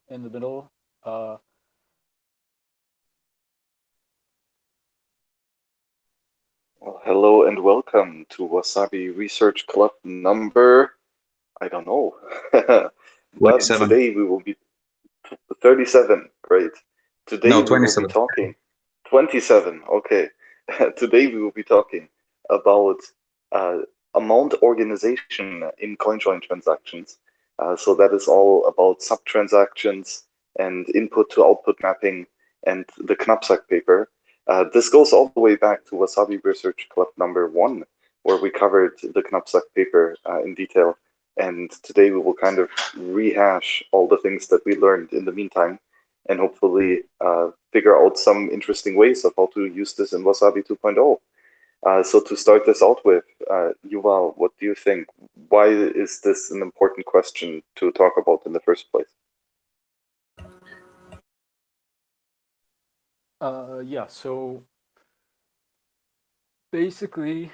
in the middle. Uh, Well, hello and welcome to Wasabi Research Club number, I don't know. But 27. today we will be 37, great. Today No, we will be 27. talking 27, okay. Today we will be talking about uh, amount organization in Coinjoin transactions. So that is all about sub-transactions and input to output mapping and the knapsack paper. This goes all the way back to Wasabi Research Club number 1, where we covered the knapsack paper in detail. And today we will kind of rehash all the things that we learned in the meantime and hopefully figure out some interesting ways of how to use this in Wasabi 2.0. So to start this out with, Yuval, what do you think? Why is this an important question to talk about in the first place? yeah, so basically,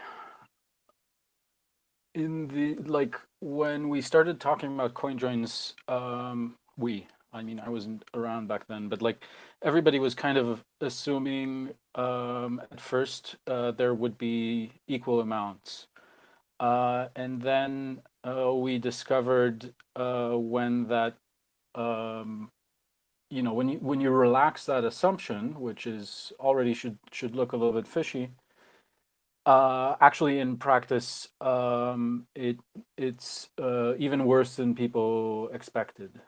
when we started talking about Coinjoins, I mean, I wasn't around back then, but like everybody was kind of assuming at first there would be equal amounts. And then we discovered when that um, when you relax that assumption, which is already should look a little bit fishy. Actually, in practice, it's even worse than people expected.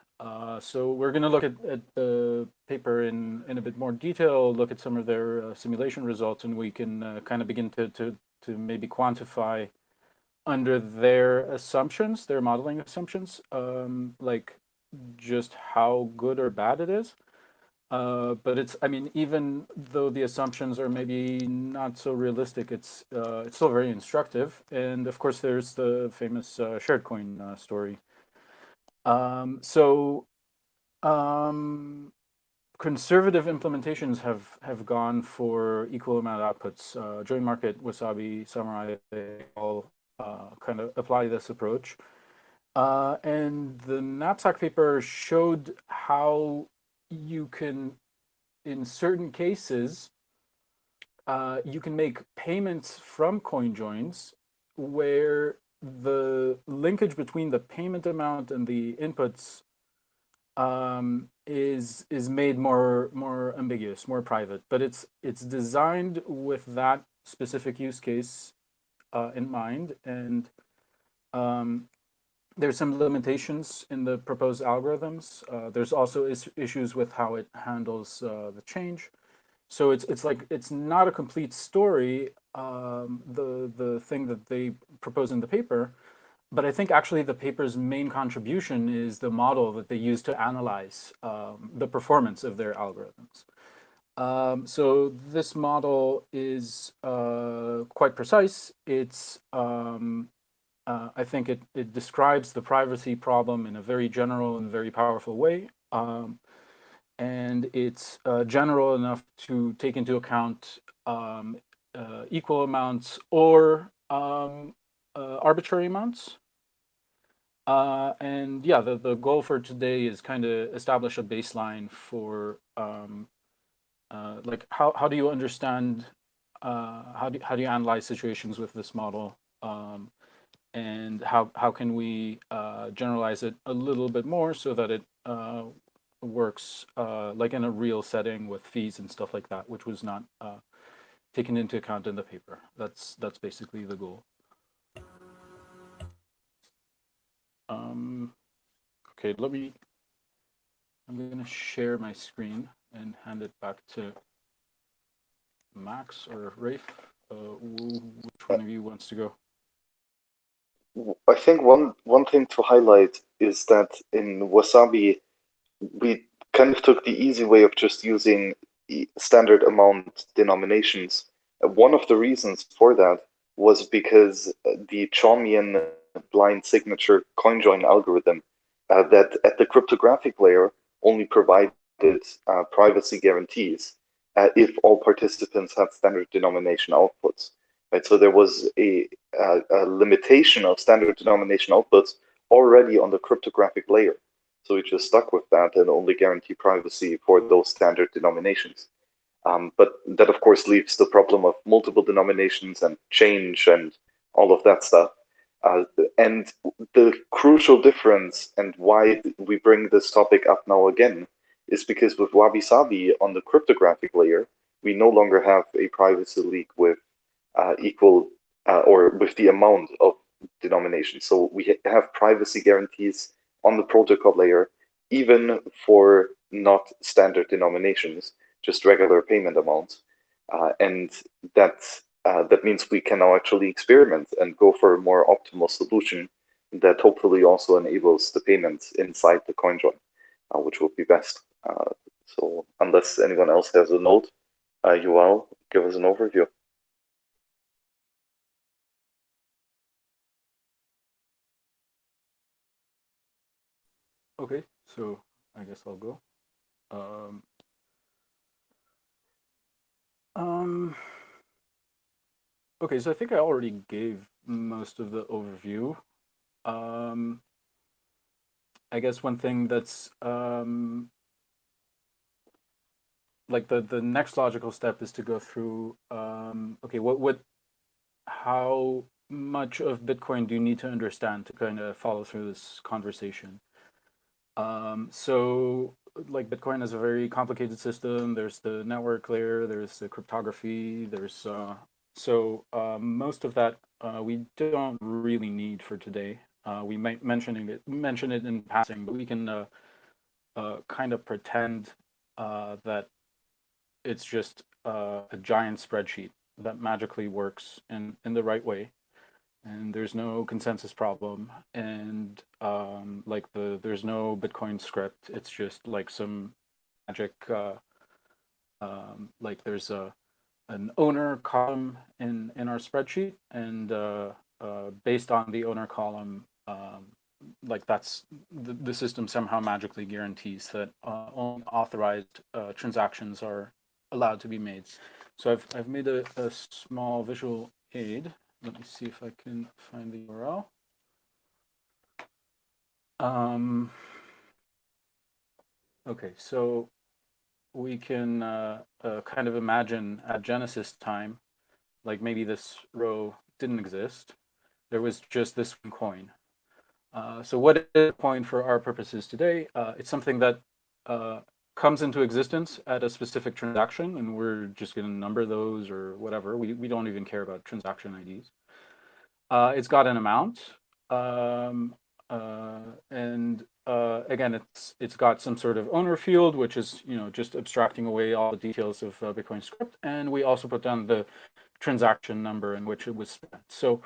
So we're going to look at the paper in a bit more detail, look at some of their simulation results, and we can kind of begin to maybe quantify under their assumptions, their modeling assumptions, like just how good or bad it is. But I mean, even though the assumptions are maybe not so realistic, it's still very instructive. And of course, there's the famous shared coin story. So um, conservative implementations have gone for equal amount outputs. Join Market, Wasabi, Samurai, they all kind of apply this approach. And the knapsack paper showed how you can, in certain cases, you can make payments from Coinjoins where the linkage between the payment amount and the inputs is made more ambiguous, more private. But it's designed with that specific use case in mind, and um, there's some limitations in the proposed algorithms. There's also issues with how it handles the change. So it's like it's not a complete story. The thing that they propose in the paper, but I think actually the paper's main contribution is the model that they use to analyze the performance of their algorithms. So this model is quite precise. I think it describes the privacy problem in a very general and very powerful way. And it's general enough to take into account equal amounts or arbitrary amounts. And yeah, the goal for today is kind of establish a baseline for like how do you understand how do you analyze situations with this model, and how can we generalize it a little bit more so that it works like in a real setting with fees and stuff like that, which was not taken into account in the paper. That's basically the goal. Um, okay, I'm going to share my screen and hand it back to Max or Rafe. Which one of you wants to go? I think one thing to highlight is that in Wasabi, we kind of took the easy way of just using standard amount denominations. One of the reasons for that was because the Chaumian blind signature CoinJoin algorithm that at the cryptographic layer only provided privacy guarantees if all participants had standard denomination outputs. Right, so there was a limitation of standard denomination outputs already on the cryptographic layer. So we just stuck with that and only guarantee privacy for those standard denominations. But that, of course, leaves the problem of multiple denominations and change and all of that stuff. Uh, and the crucial difference and why we bring this topic up now again is because with Wabi Sabi on the cryptographic layer, we no longer have a privacy leak with equal or with the amount of denominations. So we have privacy guarantees on the protocol layer, even for not standard denominations, just regular payment amounts. And that that means we can now actually experiment and go for a more optimal solution that hopefully also enables the payments inside the Coinjoin, which will be best. So unless anyone else has a note, Yuval, give us an overview. Okay, so I guess I'll go. Um, um, okay, so I think I already gave most of the overview. Um, I guess one thing that's like the next logical step is to go through okay, what how much of Bitcoin do you need to understand to kind of follow through this conversation? So like Bitcoin is a very complicated system. There's the network layer, there's the cryptography, there's most of that we don't really need for today. We might mention it in passing, but we can kind of pretend that it's just a giant spreadsheet that magically works in the right way, and there's no consensus problem, and like there's no Bitcoin script. It's just like some magic. Like there's a an owner column in our spreadsheet, and based on the owner column, like that's the system somehow magically guarantees that only authorized transactions are allowed to be made. So I've made a small visual aid. Let me see if I can find the URL. Um, okay, so we can kind of imagine at Genesis time, like maybe this row didn't exist. There was just this one coin. So what is a coin for our purposes today? It's something that uh, comes into existence at a specific transaction, and we're just going to number those or whatever. We don't even care about transaction IDs. It's got an amount, um, and again, it's got some sort of owner field, which is just abstracting away all the details of Bitcoin script, and we also put down the transaction number in which it was spent. So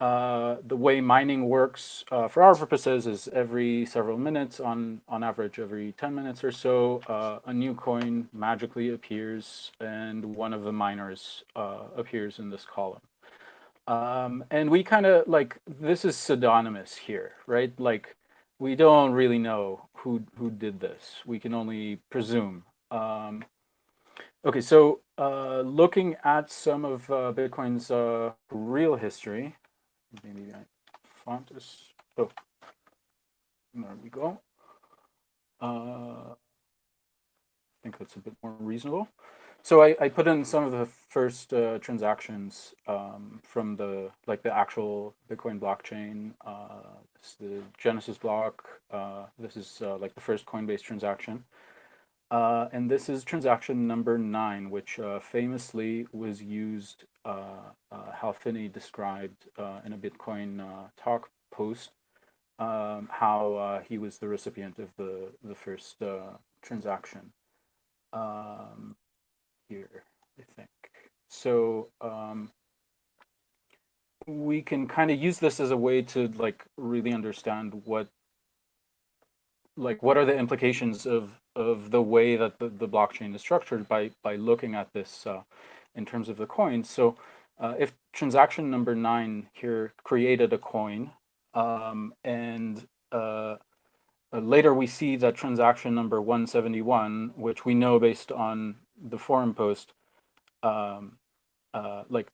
the way mining works for our purposes is every several minutes, on average every 10 minutes or so, a new coin magically appears, and one of the miners appears in this column. And we kind of like this is pseudonymous here, right? Like we don't really know who did this. We can only presume. Okay, so looking at some of Bitcoin's real history, maybe I font is. Oh, there we go. I think that's a bit more reasonable. So I put in some of the first transactions from the actual Bitcoin blockchain. It's the Genesis block. This is like the first Coinbase transaction. And this is transaction number 9, which famously was used, Hal Finney described in a Bitcoin talk post, how he was the recipient of the first transaction. Um, Here, I think. So we can kind of use this as a way to like really understand what are the implications of the way that the blockchain is structured by looking at this in terms of the coins. So if transaction number 9 here created a coin, and later we see that transaction number 171, which we know based on the forum post, um, like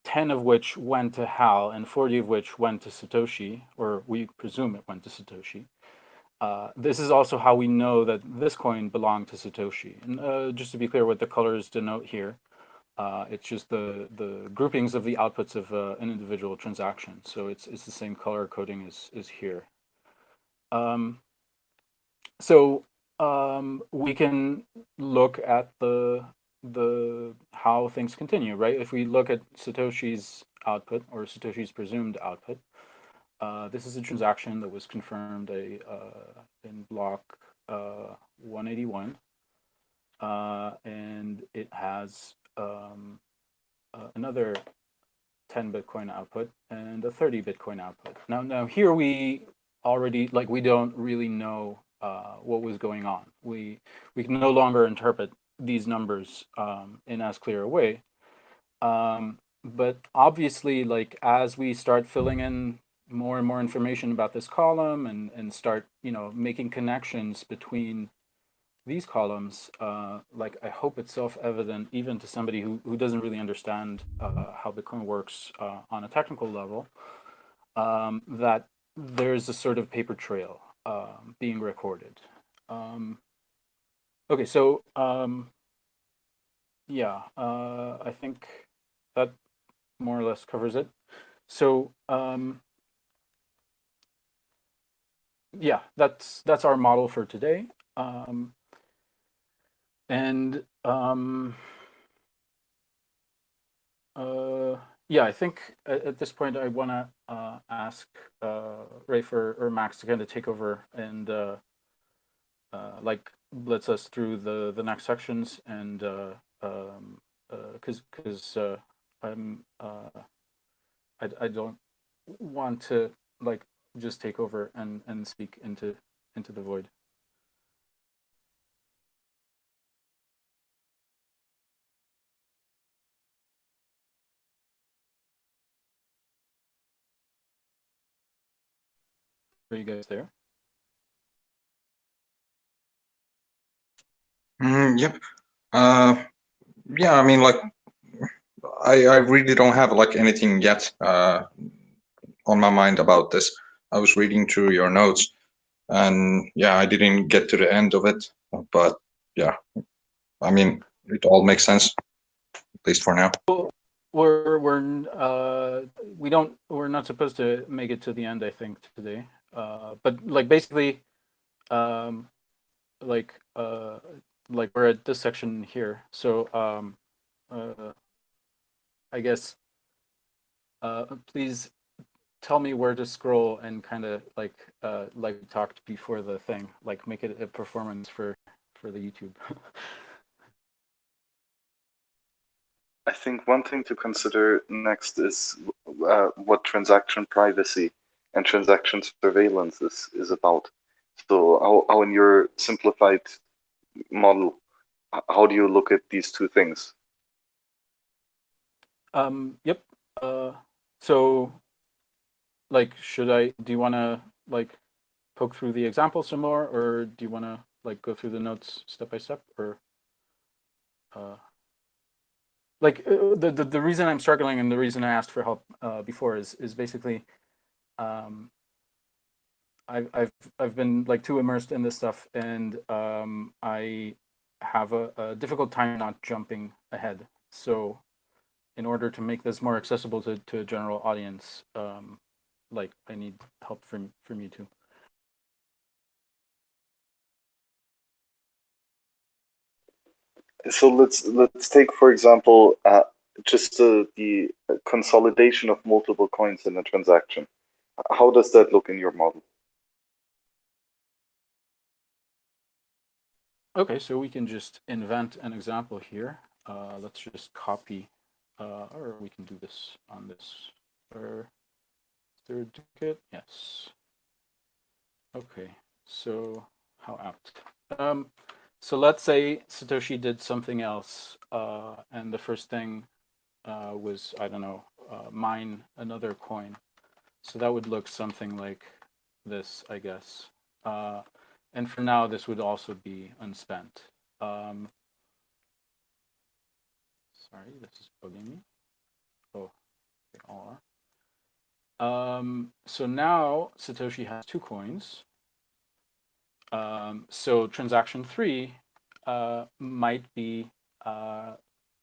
10 of which went to Hal and 40 of which went to Satoshi, or we presume it went to Satoshi. This is also how we know that this coin belonged to Satoshi. And just to be clear, what the colors denote here, it's just the groupings of the outputs of an individual transaction. So it's the same color coding as here. Um, so we can look at the how things continue, right? If we look at Satoshi's output or Satoshi's presumed output, this is a transaction that was confirmed in block 181, and it has another 10 Bitcoin output and a 30 Bitcoin output. Now here we already we don't really know what was going on. We can no longer interpret these numbers in as clear a way. But obviously, as we start filling in more and more information about this column and start making connections between these columns, I hope it's self-evident even to somebody who doesn't really understand how Bitcoin works on a technical level, that there's a sort of paper trail being recorded. Okay, so yeah, I think that more or less covers it. So yeah, that's our model for today. And yeah, I think at this point I want to ask Rafe or Max to kind of take over and blitz us through the next sections, and because I'm I don't want to just take over and speak into the void. Are you guys there? Yep. Yeah, I mean, I really don't have anything yet on my mind about this. I was reading through your notes, and yeah, I didn't get to the end of it, but yeah, I mean, it all makes sense, at least for now. Well, we're not supposed to make it to the end, I think, today. But basically, um, like uh, we're at this section here. So I guess please tell me where to scroll and kind of like we talked before the thing, make it a performance for the YouTube. I think one thing to consider next is what transaction privacy and transaction surveillance is about. So, how in your simplified model, how do you look at these two things? Yep. So do you want to poke through the example some more, or do you want to go through the notes step by step, or uh, the reason I'm struggling and the reason I asked for help before is basically um, I've been too immersed in this stuff, and I have a difficult time not jumping ahead. So in order to make this more accessible to a general audience, I need help from you too. So let's take, for example, just the consolidation of multiple coins in a transaction. How does that look in your model? Okay, so we can just invent an example here. Let's just copy, or we can do this on this certificate. Yes. Okay, so how apt. So let's say Satoshi did something else, and the first thing was, I don't know, mine another coin. So that would look something like this, I guess. And for now, this would also be unspent. Um, Sorry, this is bugging me. Oh, they all are. So now Satoshi has two coins. So transaction 3 might be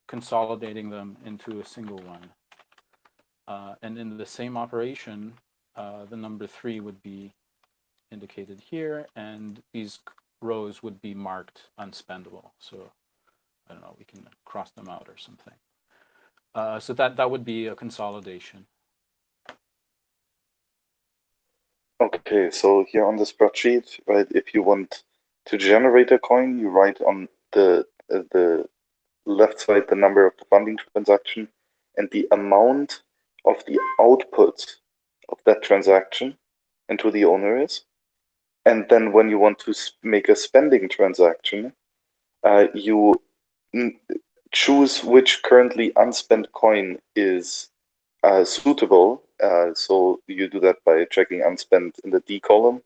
consolidating them into a single one. And in the same operation, the number 3 would be indicated here, and these rows would be marked unspendable. So I don't know, we can cross them out or something. So that would be a consolidation. Okay, so here on the spreadsheet, right, if you want to generate a coin, you write on the left side the number of the funding transaction and the amount of the output of that transaction into the owner is. And then when you want to make a spending transaction, you choose which currently unspent coin is suitable. So you do that by checking unspent in the D column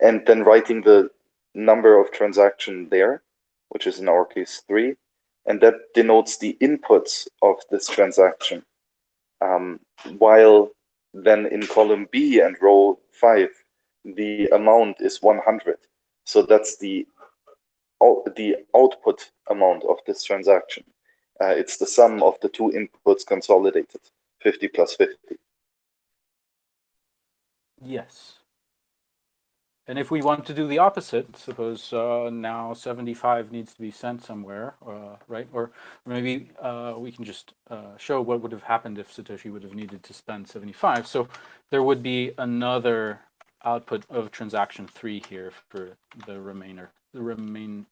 and then writing the number of transaction there, which is in our case 3, and that denotes the inputs of this transaction. While then in column B and row 5, the amount is 100. So that's the output amount of this transaction. It's the sum of the two inputs consolidated, 50 plus 50. Yes. And if we want to do the opposite, suppose now 75 needs to be sent somewhere, right? Or maybe we can just show what would have happened if Satoshi would have needed to spend 75. So there would be another output of transaction 3 here for the remainder. Remainder.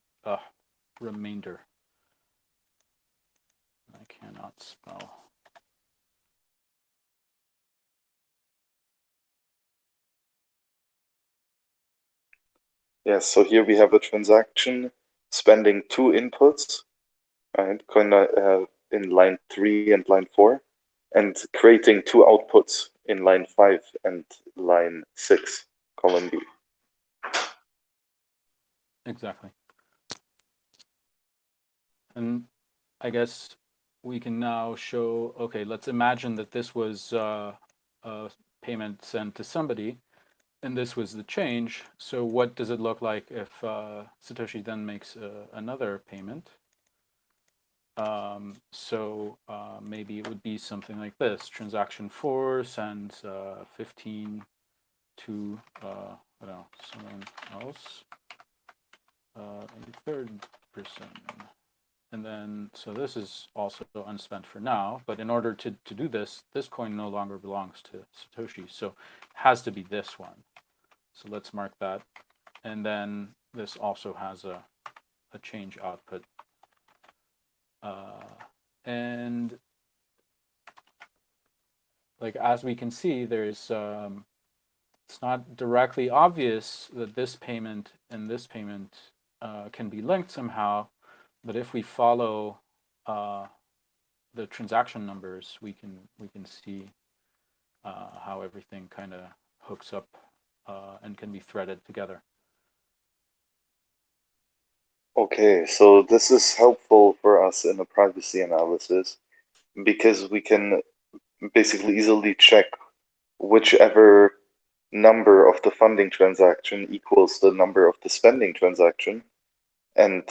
I cannot spell. Yes, so here we have a transaction spending 2 inputs, right? In line 3 and line 4, and creating 2 outputs in line 5 and line 6, column B. Exactly. And I guess we can now show, okay, let's imagine that this was a payment sent to somebody, and this was the change. So what does it look like if Satoshi then makes another payment? So maybe it would be something like this. Transaction 4 sends 15 to, I don't know, someone else, a third person. And then, so this is also unspent for now, but in order to do this, this coin no longer belongs to Satoshi. So it has to be this one. So let's mark that. And then this also has a change output. And like, as we can see, there's, it's not directly obvious that this payment and this payment can be linked somehow. But if we follow the transaction numbers, we can see how everything kind of hooks up and can be threaded together. Okay, so this is helpful for us in a privacy analysis because we can basically easily check whichever number of the funding transaction equals the number of the spending transaction, and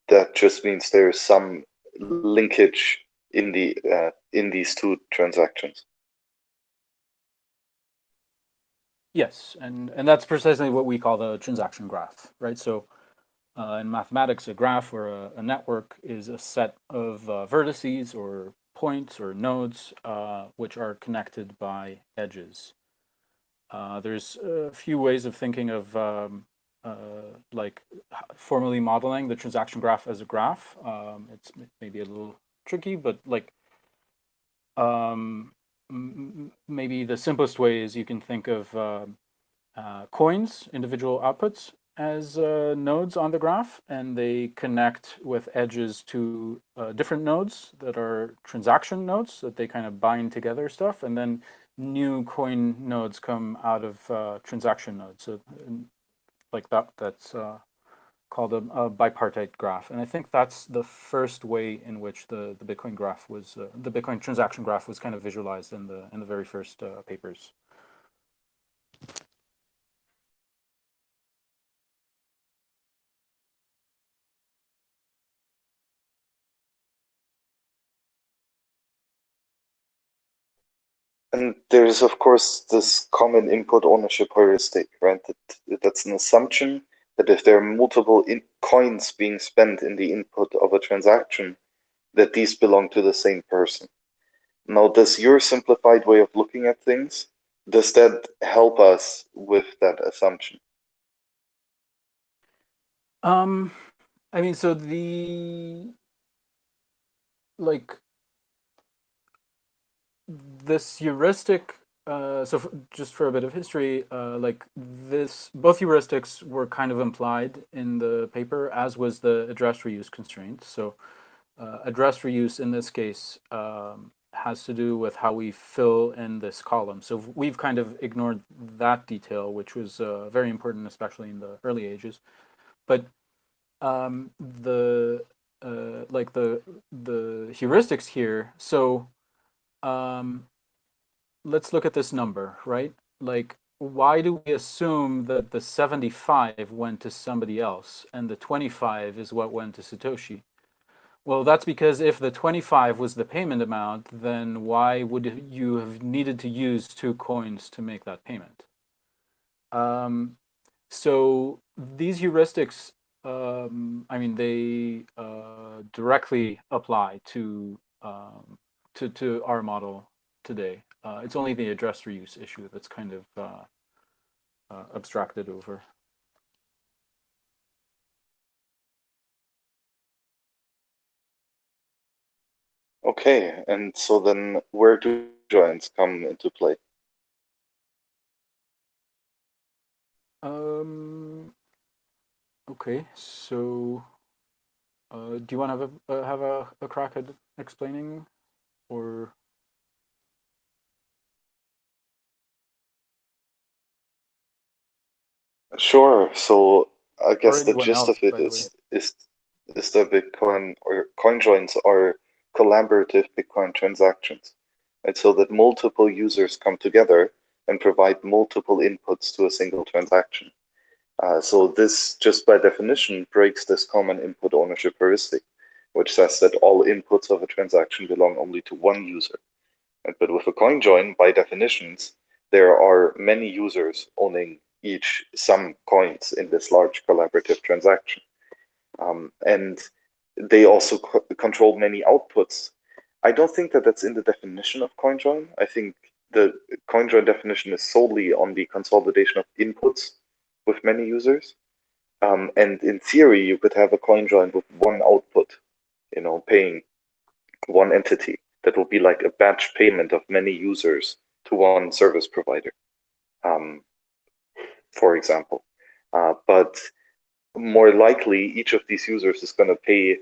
that just means there's some linkage in these two transactions. Yes, and that's precisely what we call the transaction graph, right? So in mathematics, a graph or a network is a set of vertices or points or nodes which are connected by edges. There's a few ways of thinking of like formally modeling the transaction graph as a graph. It's maybe a little tricky, but like maybe the simplest way is you can think of coins, individual outputs, as nodes on the graph, and they connect with edges to different nodes that are transaction nodes that they kind of bind together stuff, and then new coin nodes come out of transaction nodes. So like that's called a bipartite graph. And I think that's the first way in which the Bitcoin graph was, the Bitcoin transaction graph was kind of visualized in the very first papers. And there's, of course, this common input ownership heuristic, right? That's an assumption that if there are multiple coins being spent in the input of a transaction, that these belong to the same person. Now, does your simplified way of looking at things, does that help us with that assumption? I mean, so like this heuristic. Just for a bit of history, like both heuristics were kind of implied in the paper, as was the address reuse constraint. So, address reuse in this case has to do with how we fill in this column. So we've kind of ignored that detail, which was very important, especially in the early ages. But the like the heuristics here. So um, let's look at this number, right? Like, why do we assume that the 75 went to somebody else and the 25 is what went to Satoshi? Well, that's because if the 25 was the payment amount, then why would you have needed to use 2 coins to make that payment? Um, so these heuristics, I mean, they directly apply to our model today. It's only the address reuse issue that's kind of abstracted over. Okay, and so then where do joins come into play? Um, okay, so do you want to have a crack at explaining, or Sure. So I or guess the anyone gist of else, it by the way? is the Bitcoin or coin joins are collaborative Bitcoin transactions. And so that multiple users come together and provide multiple inputs to a single transaction. So this just by definition breaks this common input ownership heuristic, which says that all inputs of a transaction belong only to one user. But with a coin join, by definitions, there are many users owning each some coins in this large collaborative transaction. And they also control many outputs. I don't think that that's in the definition of CoinJoin. I think the CoinJoin definition is solely on the consolidation of inputs with many users. And in theory, you could have a CoinJoin with one output, paying one entity. That will be like a batch payment of many users to one service provider, um, for example. But more likely, each of these users is going to pay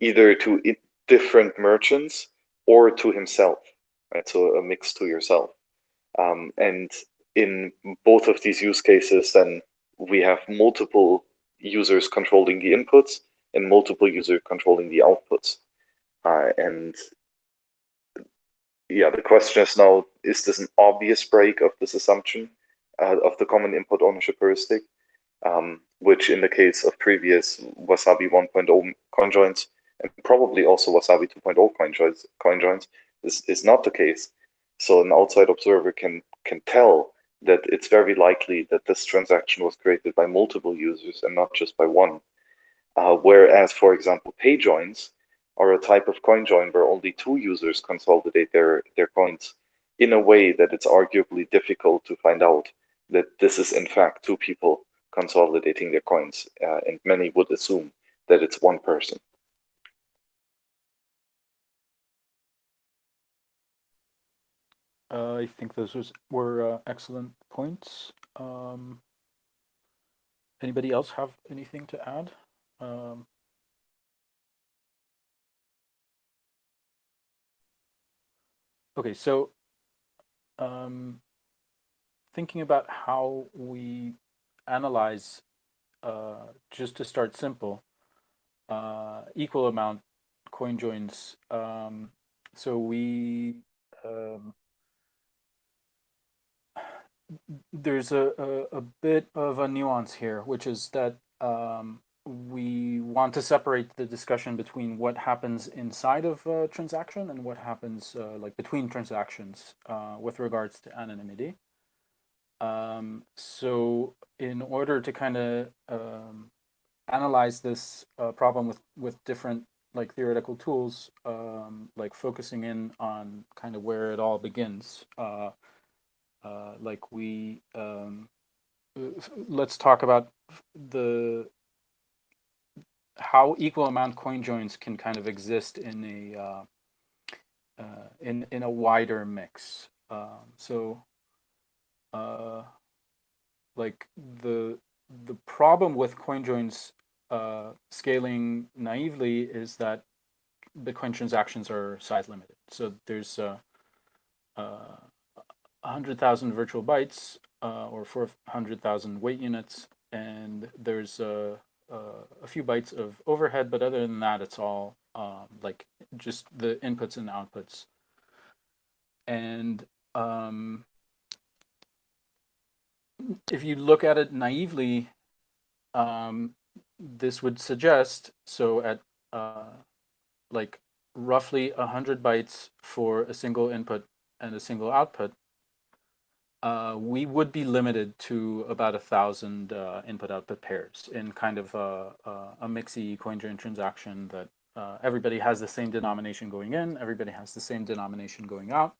either to different merchants or to himself, right? So a mix to yourself. And in both of these use cases, then we have multiple users controlling the inputs and multiple users controlling the outputs. And yeah, the question is now, is this an obvious break of this assumption of the common input ownership heuristic? Which in the case of previous Wasabi 1.0 coinjoins and probably also Wasabi 2.0 coinjoins is not the case. So an outside observer can tell that it's very likely that this transaction was created by multiple users and not just by one. Whereas, for example, pay joins are a type of coin join where only two users consolidate their coins in a way that it's arguably difficult to find out that this is in fact two people consolidating their coins, and many would assume that it's one person. I think those were excellent points. Anybody else have anything to add? Um, okay, so um, thinking about how we analyze, just to start simple, equal amount coin joins. So we um, there's a bit of a nuance here, which is that we want to separate the discussion between what happens inside of a transaction and what happens like between transactions with regards to anonymity. So in order to kind of analyze this problem with different like theoretical tools, like focusing in on kind of where it all begins, like we let's talk about the how equal amount coin joins can kind of exist in a wider mix. So like the problem with coin joins scaling naively is that Bitcoin transactions are size limited. So there's 100,000 virtual bytes or 400,000 weight units, and there's a few bytes of overhead, but other than that, it's all like just the inputs and outputs. And if you look at it naively, this would suggest, so at like roughly 100 bytes for a single input and a single output, we would be limited to about 1,000 input-output pairs in kind of a mixy Coinjoin transaction that everybody has the same denomination going in, everybody has the same denomination going out.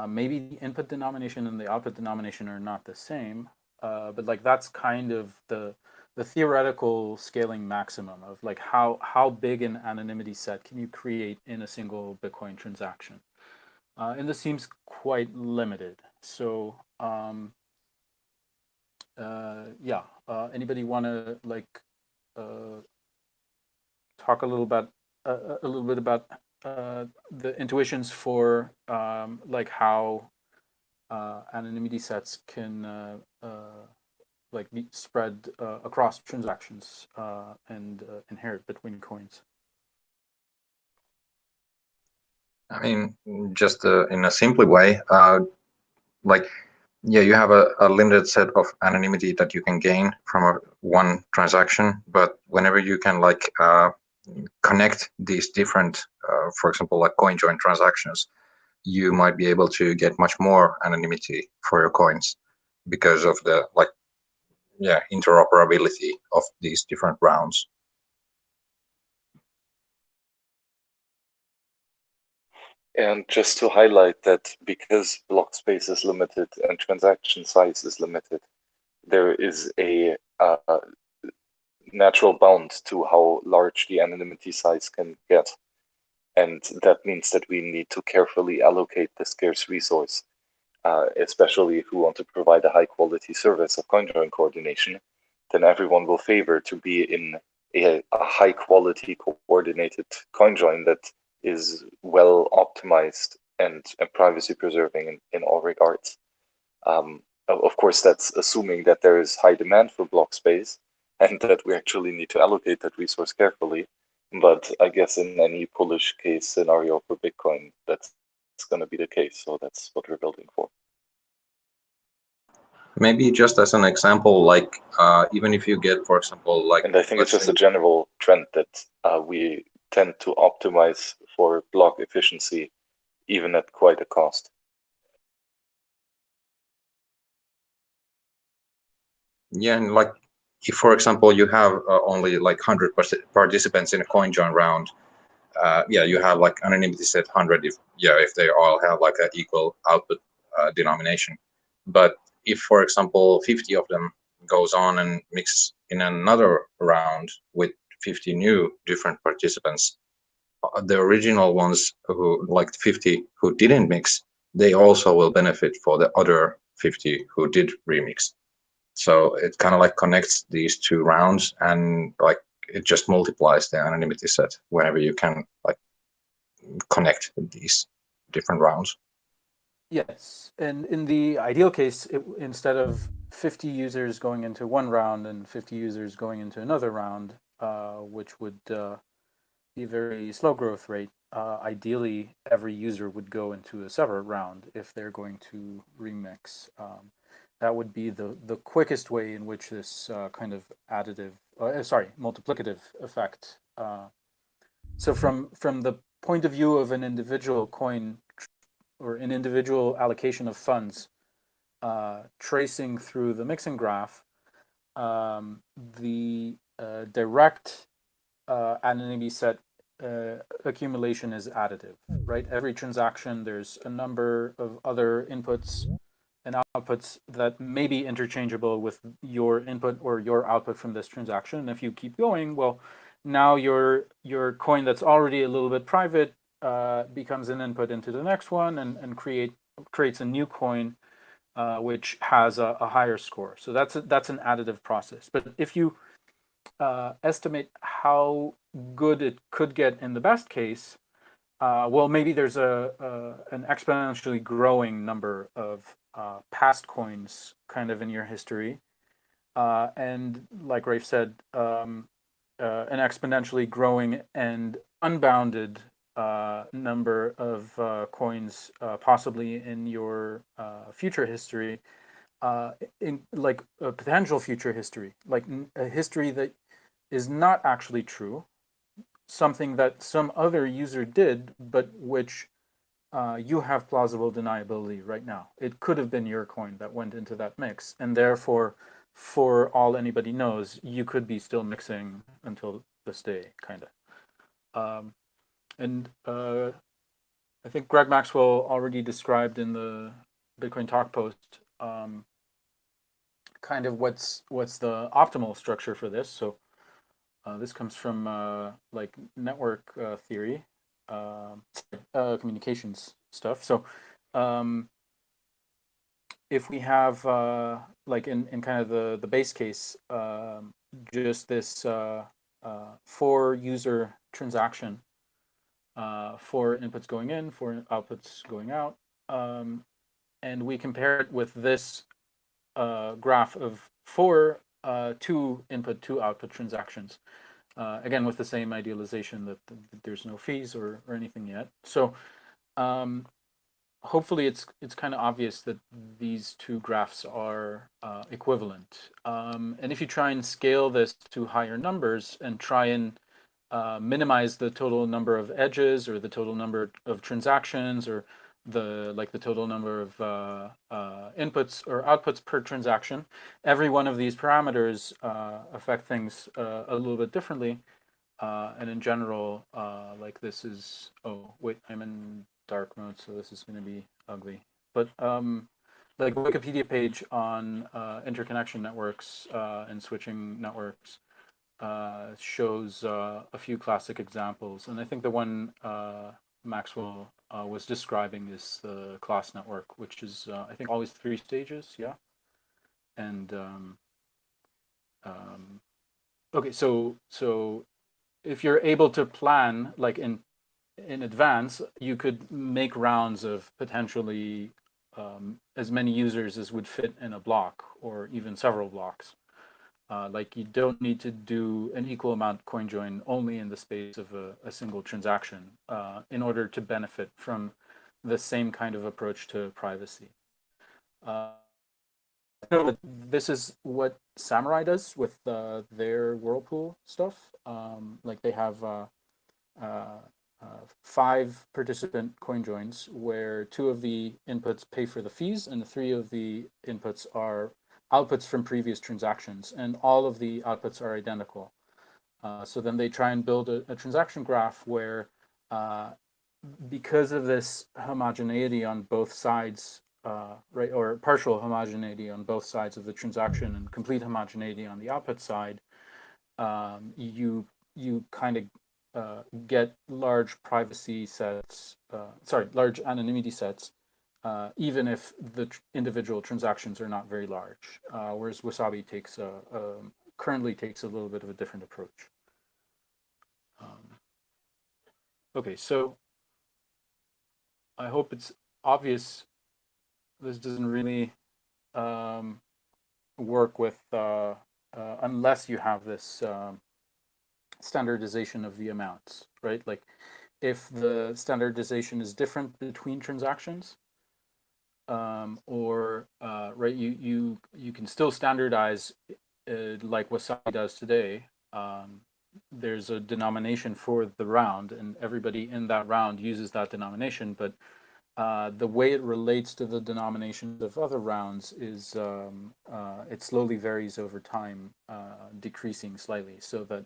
Maybe the input denomination and the output denomination are not the same, but like that's kind of the theoretical scaling maximum of like how big an anonymity set can you create in a single Bitcoin transaction. And this seems quite limited. So yeah, anybody want to like talk a little bit about the intuitions for like how anonymity sets can like be spread across transactions and inherit between coins? I mean, just in a simple way, like, yeah, you have a limited set of anonymity that you can gain from one transaction, but whenever you can like connect these different, for example, like coin join transactions, you might be able to get much more anonymity for your coins because of the like, yeah, interoperability of these different rounds. And just to highlight that because block space is limited and transaction size is limited, there is a natural bound to how large the anonymity size can get. And that means that we need to carefully allocate the scarce resource, especially if we want to provide a high quality service of coinjoin coordination. Then everyone will favor to be in a high quality coordinated coinjoin that is well optimized and privacy preserving in all regards. Of course, that's assuming that there is high demand for block space and that we actually need to allocate that resource carefully. But I guess in any bullish case scenario for Bitcoin, that's going to be the case. So that's what we're building for. Maybe just as an example, like even if you get, for example, like, and I think it's just a general trend that we tend to optimize for block efficiency, even at quite a cost. Yeah, and like if, for example, you have only like 100 participants in a coin join round, yeah, you have like anonymity set 100 if they all have like an equal output denomination. But if, for example, 50 of them goes on and mix in another round with 50 new different participants, the original ones who like 50 who didn't mix, they also will benefit for the other 50 who did remix. So it kind of like connects these two rounds, and like it just multiplies the anonymity set whenever you can like connect these different rounds. Yes, and in the ideal case, instead of 50 users going into one round and 50 users going into another round, which would be a very slow growth rate, ideally every user would go into a separate round if they're going to remix. That would be the quickest way in which this kind of additive sorry, multiplicative effect. So from the point of view of an individual coin or an individual allocation of funds, tracing through the mixing graph, the direct anonymity set accumulation is additive, right? Every transaction, there's a number of other inputs and outputs that may be interchangeable with your input or your output from this transaction. And if you keep going, well, now your coin that's already a little bit private becomes an input into the next one and creates a new coin which has a higher score. So that's an additive process. But if you estimate how good it could get in the best case, well, maybe there's an exponentially growing number of past coins kind of in your history. And like Rafe said, an exponentially growing and unbounded number of coins possibly in your future history, in like a potential future history, like a history that is not actually true, something that some other user did, but which you have plausible deniability right now. It could have been your coin that went into that mix, and therefore, for all anybody knows, you could be still mixing until this day, kind of. And I think Greg Maxwell already described in the Bitcoin Talk post kind of what's the optimal structure for this. So this comes from like network theory, communications stuff. So if we have like in kind of the base case, just this 4-user transaction, 4 inputs going in, 4 outputs going out, and we compare it with this graph of 4 2 input, 2 output transactions. Again, with the same idealization that there's no fees or anything yet. So hopefully it's kind of obvious that these 2 graphs are equivalent. And if you try and scale this to higher numbers and try and minimize the total number of edges or the total number of transactions or the total number of inputs or outputs per transaction, every one of these parameters affect things a little bit differently. And in general, like this is, oh, wait, I'm in dark mode, so this is going to be ugly. But like a Wikipedia page on interconnection networks and switching networks shows a few classic examples. And I think the one Maxwell was describing is the class network, which is, I think, always 3 stages, yeah? And, okay, so if you're able to plan, like in advance, you could make rounds of potentially as many users as would fit in a block or even several blocks. Like you don't need to do an equal amount Coinjoin only in the space of a single transaction in order to benefit from the same kind of approach to privacy. This is what Samurai does with their Whirlpool stuff. Like they have 5 participant Coinjoins where 2 of the inputs pay for the fees and 3 of the inputs are outputs from previous transactions, and all of the outputs are identical. So then they try and build a transaction graph where, because of this homogeneity on both sides, right, or partial homogeneity on both sides of the transaction and complete homogeneity on the output side, you kind of get large privacy sets, large anonymity sets, even if the individual transactions are not very large. Whereas Wasabi currently takes a little bit of a different approach. Okay, so I hope it's obvious. This doesn't really work with unless you have this standardization of the amounts, right? Like if the standardization is different between transactions, or right, you can still standardize like Wasabi does today, there's a denomination for the round, and everybody in that round uses that denomination. But the way it relates to the denominations of other rounds is it slowly varies over time, decreasing slightly, so that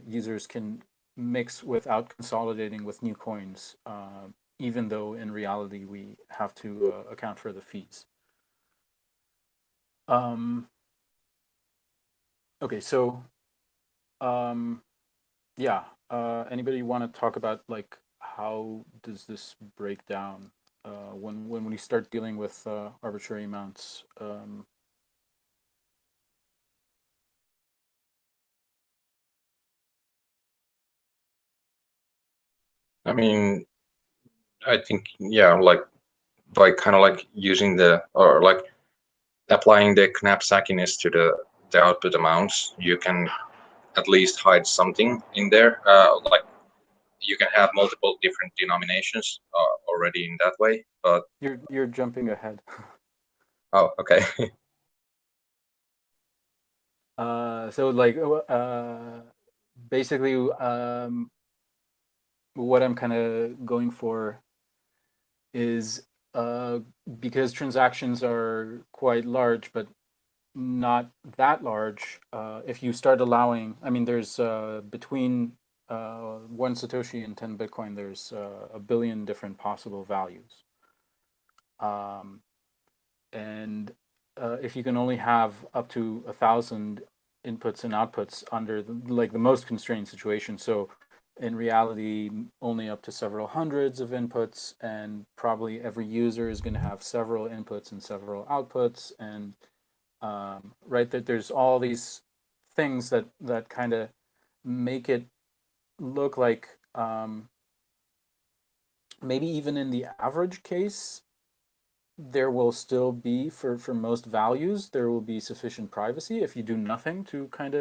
users can mix without consolidating with new coins, even though in reality we have to account for the fees. Okay, so yeah, anybody want to talk about like how does this break down when we start dealing with arbitrary amounts? I mean, I think, yeah, like by kind of like using the, or like applying the knapsackiness to the output amounts, you can at least hide something in there. Like you can have multiple different denominations already in that way, but You're jumping ahead. oh, okay. So like basically what I'm kind of going for is because transactions are quite large, but not that large. If you start allowing, I mean, there's between 1 Satoshi and 10 Bitcoin, there's a billion different possible values. And if you can only have up to 1,000 inputs and outputs under like the most constrained situation, so in reality, only up to several hundreds of inputs, and probably every user is going to have several inputs and several outputs, and right, that there's all these things that kind of make it look like maybe even in the average case there will still be for most values there will be sufficient privacy if you do nothing to kind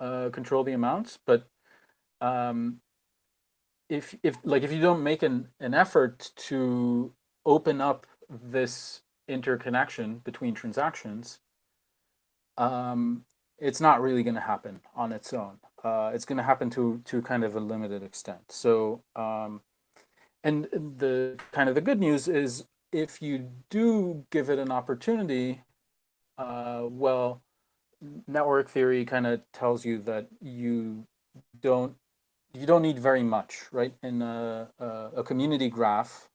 of control the amounts. But um, if you don't make an effort to open up this interconnection between transactions, um, it's not really going to happen on its own. It's going to happen to kind of a limited extent. So and the kind of the good news is if you do give it an opportunity, well, network theory kind of tells you that don't you don't need very much, right? In a community graph.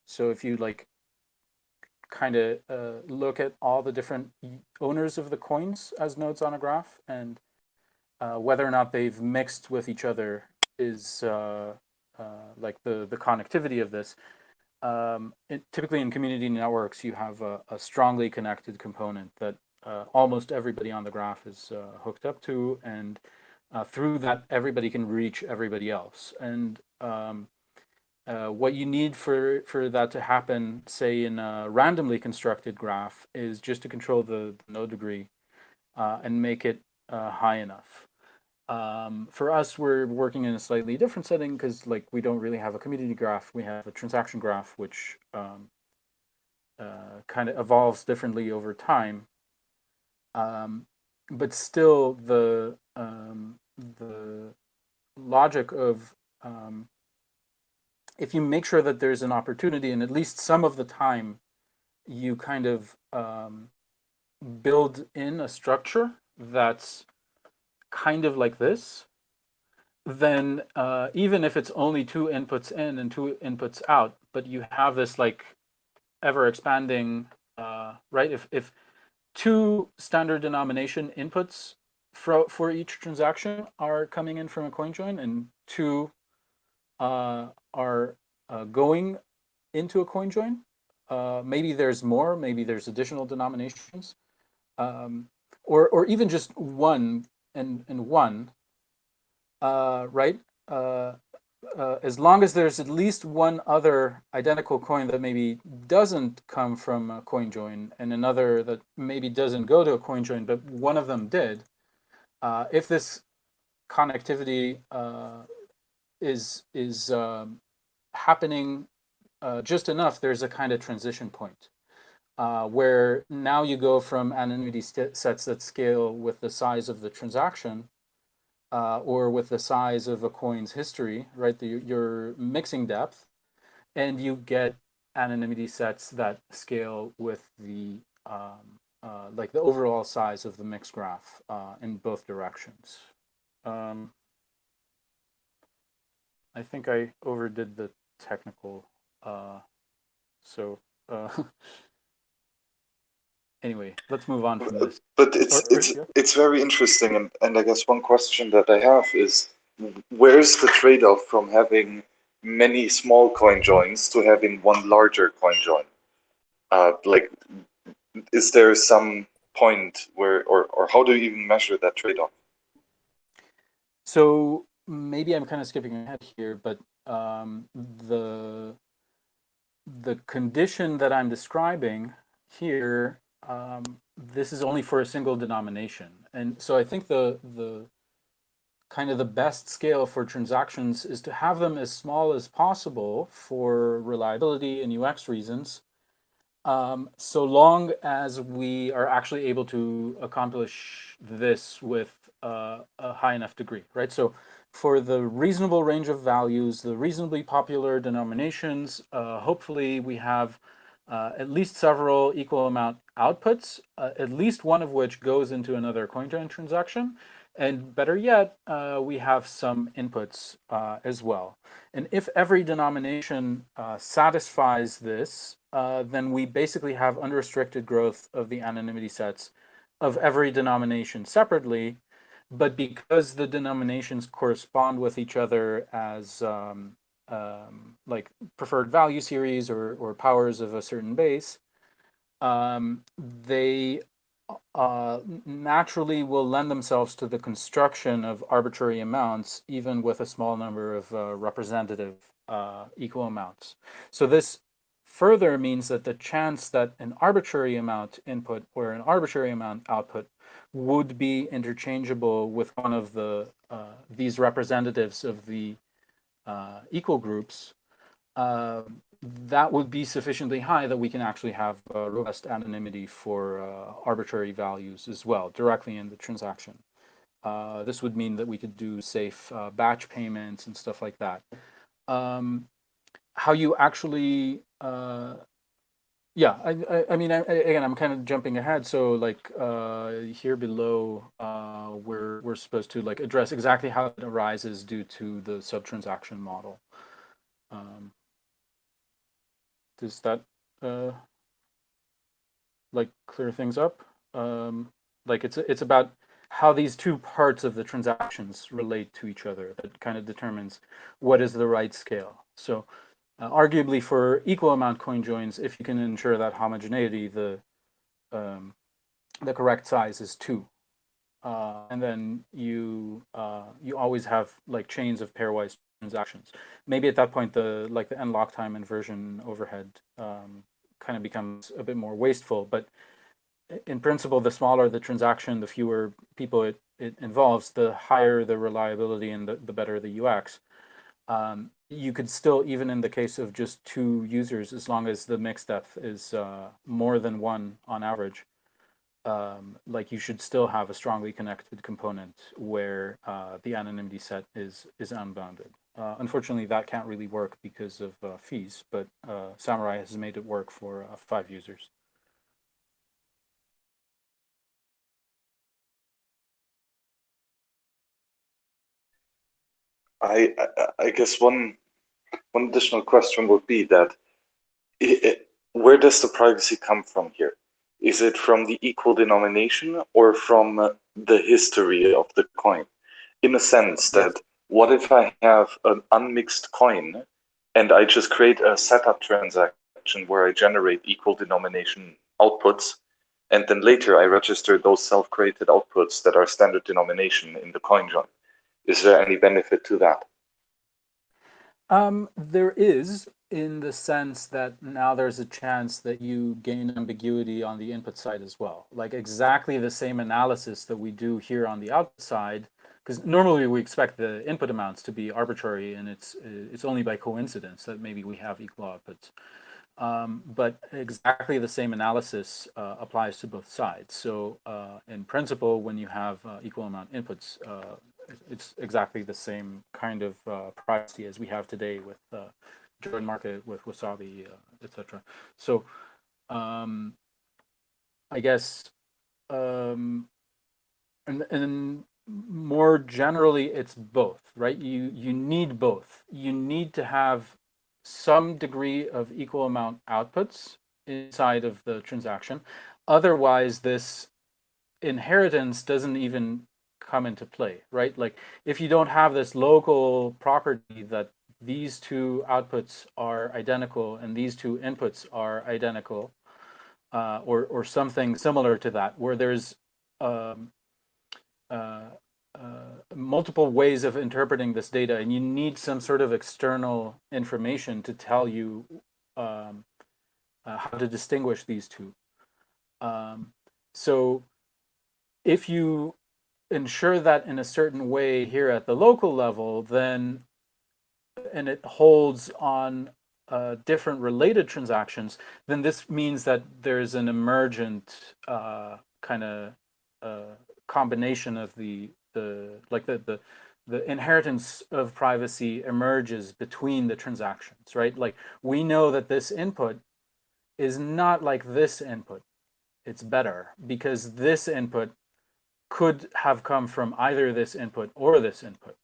So if you like kind of look at all the different owners of the coins as nodes on a graph, and whether or not they've mixed with each other is like the connectivity of this. Typically in community networks, you have a strongly connected component that almost everybody on the graph is hooked up to, and through that, everybody can reach everybody else. And what you need for that to happen, say in a randomly constructed graph, is just to control the node degree and make it high enough. For us, we're working in a slightly different setting because like we don't really have a community graph. We have a transaction graph, which kind of evolves differently over time. But still, the logic of if you make sure that there's an opportunity, and at least some of the time, you kind of build in a structure that's kind of like this, then even if it's only two inputs in and two inputs out, but you have this like ever expanding, right? If two standard denomination inputs for each transaction are coming in from a Coinjoin, and two are going into a Coinjoin, maybe there's more, maybe there's additional denominations, or even just one and one, right? As long as there's at least one other identical coin that maybe doesn't come from a Coinjoin and another that maybe doesn't go to a Coinjoin, but one of them did, if this connectivity is happening just enough, there's a kind of transition point. where now you go from anonymity sets that scale with the size of the transaction or with the size of a coin's history, right? Your mixing depth, and you get anonymity sets that scale with the like the overall size of the mixed graph in both directions. I think I overdid the technical, so anyway, let's move on from this. But it's very interesting, and I guess one question that I have is, where's the trade-off from having many small coin joins to having one larger coin join? Like, is there some point where, or how do you even measure that trade-off? So maybe I'm kind of skipping ahead here, but the condition that I'm describing here, this is only for a single denomination, and so I think the kind of the best scale for transactions is to have them as small as possible for reliability and UX reasons, so long as we are actually able to accomplish this with a high enough degree, right? So for the reasonable range of values, the reasonably popular denominations, hopefully we have at least several equal amount outputs, at least one of which goes into another Coinjoin transaction. And better yet, we have some inputs as well. And if every denomination satisfies this, then we basically have unrestricted growth of the anonymity sets of every denomination separately. But because the denominations correspond with each other as like preferred value series or powers of a certain base, they naturally will lend themselves to the construction of arbitrary amounts, even with a small number of representative equal amounts. So this further means that the chance that an arbitrary amount input or an arbitrary amount output would be interchangeable with one of the these representatives of the equal groups, that would be sufficiently high that we can actually have robust anonymity for arbitrary values as well, directly in the transaction. This would mean that we could do safe batch payments and stuff like that. How you actually, yeah, I mean, again, I'm kind of jumping ahead. So like here below, we're supposed to like address exactly how it arises due to the subtransaction model. Does that like clear things up? Like it's about how these two parts of the transactions relate to each other that kind of determines what is the right scale. So arguably for equal amount coin joins, if you can ensure that homogeneity, the correct size is 2. And then you always have like chains of pairwise transactions. Maybe at that point the like the n-lock time inversion overhead kind of becomes a bit more wasteful. But in principle, the smaller the transaction, the fewer people it involves, the higher the reliability and the better the UX. You could still, even in the case of just 2 users, as long as the mix depth is more than 1 on average, like you should still have a strongly connected component where the anonymity set is unbounded. Unfortunately, that can't really work because of fees, but Samurai has made it work for 5 users. I guess one additional question would be that where does the privacy come from here? Is it from the equal denomination or from the history of the coin? In a sense that, what if I have an unmixed coin and I just create a setup transaction where I generate equal denomination outputs, and then later I register those self-created outputs that are standard denomination in the Coinjoin? Is there any benefit to that? There is, in the sense that now there's a chance that you gain ambiguity on the input side as well. Like exactly the same analysis that we do here on the output side, because normally we expect the input amounts to be arbitrary, and it's only by coincidence that maybe we have equal outputs. But exactly the same analysis applies to both sides. So in principle, when you have equal amount inputs, it's exactly the same kind of privacy as we have today with joint market, with Wasabi, etc. So I guess, and more generally, it's both, right? You need both. You need to have some degree of equal amount outputs inside of the transaction. Otherwise, this inheritance doesn't even come into play, right? Like if you don't have this local property that these two outputs are identical and these two inputs are identical, or something similar to that, where there's um, uh, multiple ways of interpreting this data, and you need some sort of external information to tell you um, how to distinguish these two. So if you ensure that in a certain way here at the local level, then, and it holds on different related transactions, then this means that there's an emergent kind of combination of the inheritance of privacy emerges between the transactions, right? Like we know that this input is not like this input. It's better because this input could have come from either this input or this input.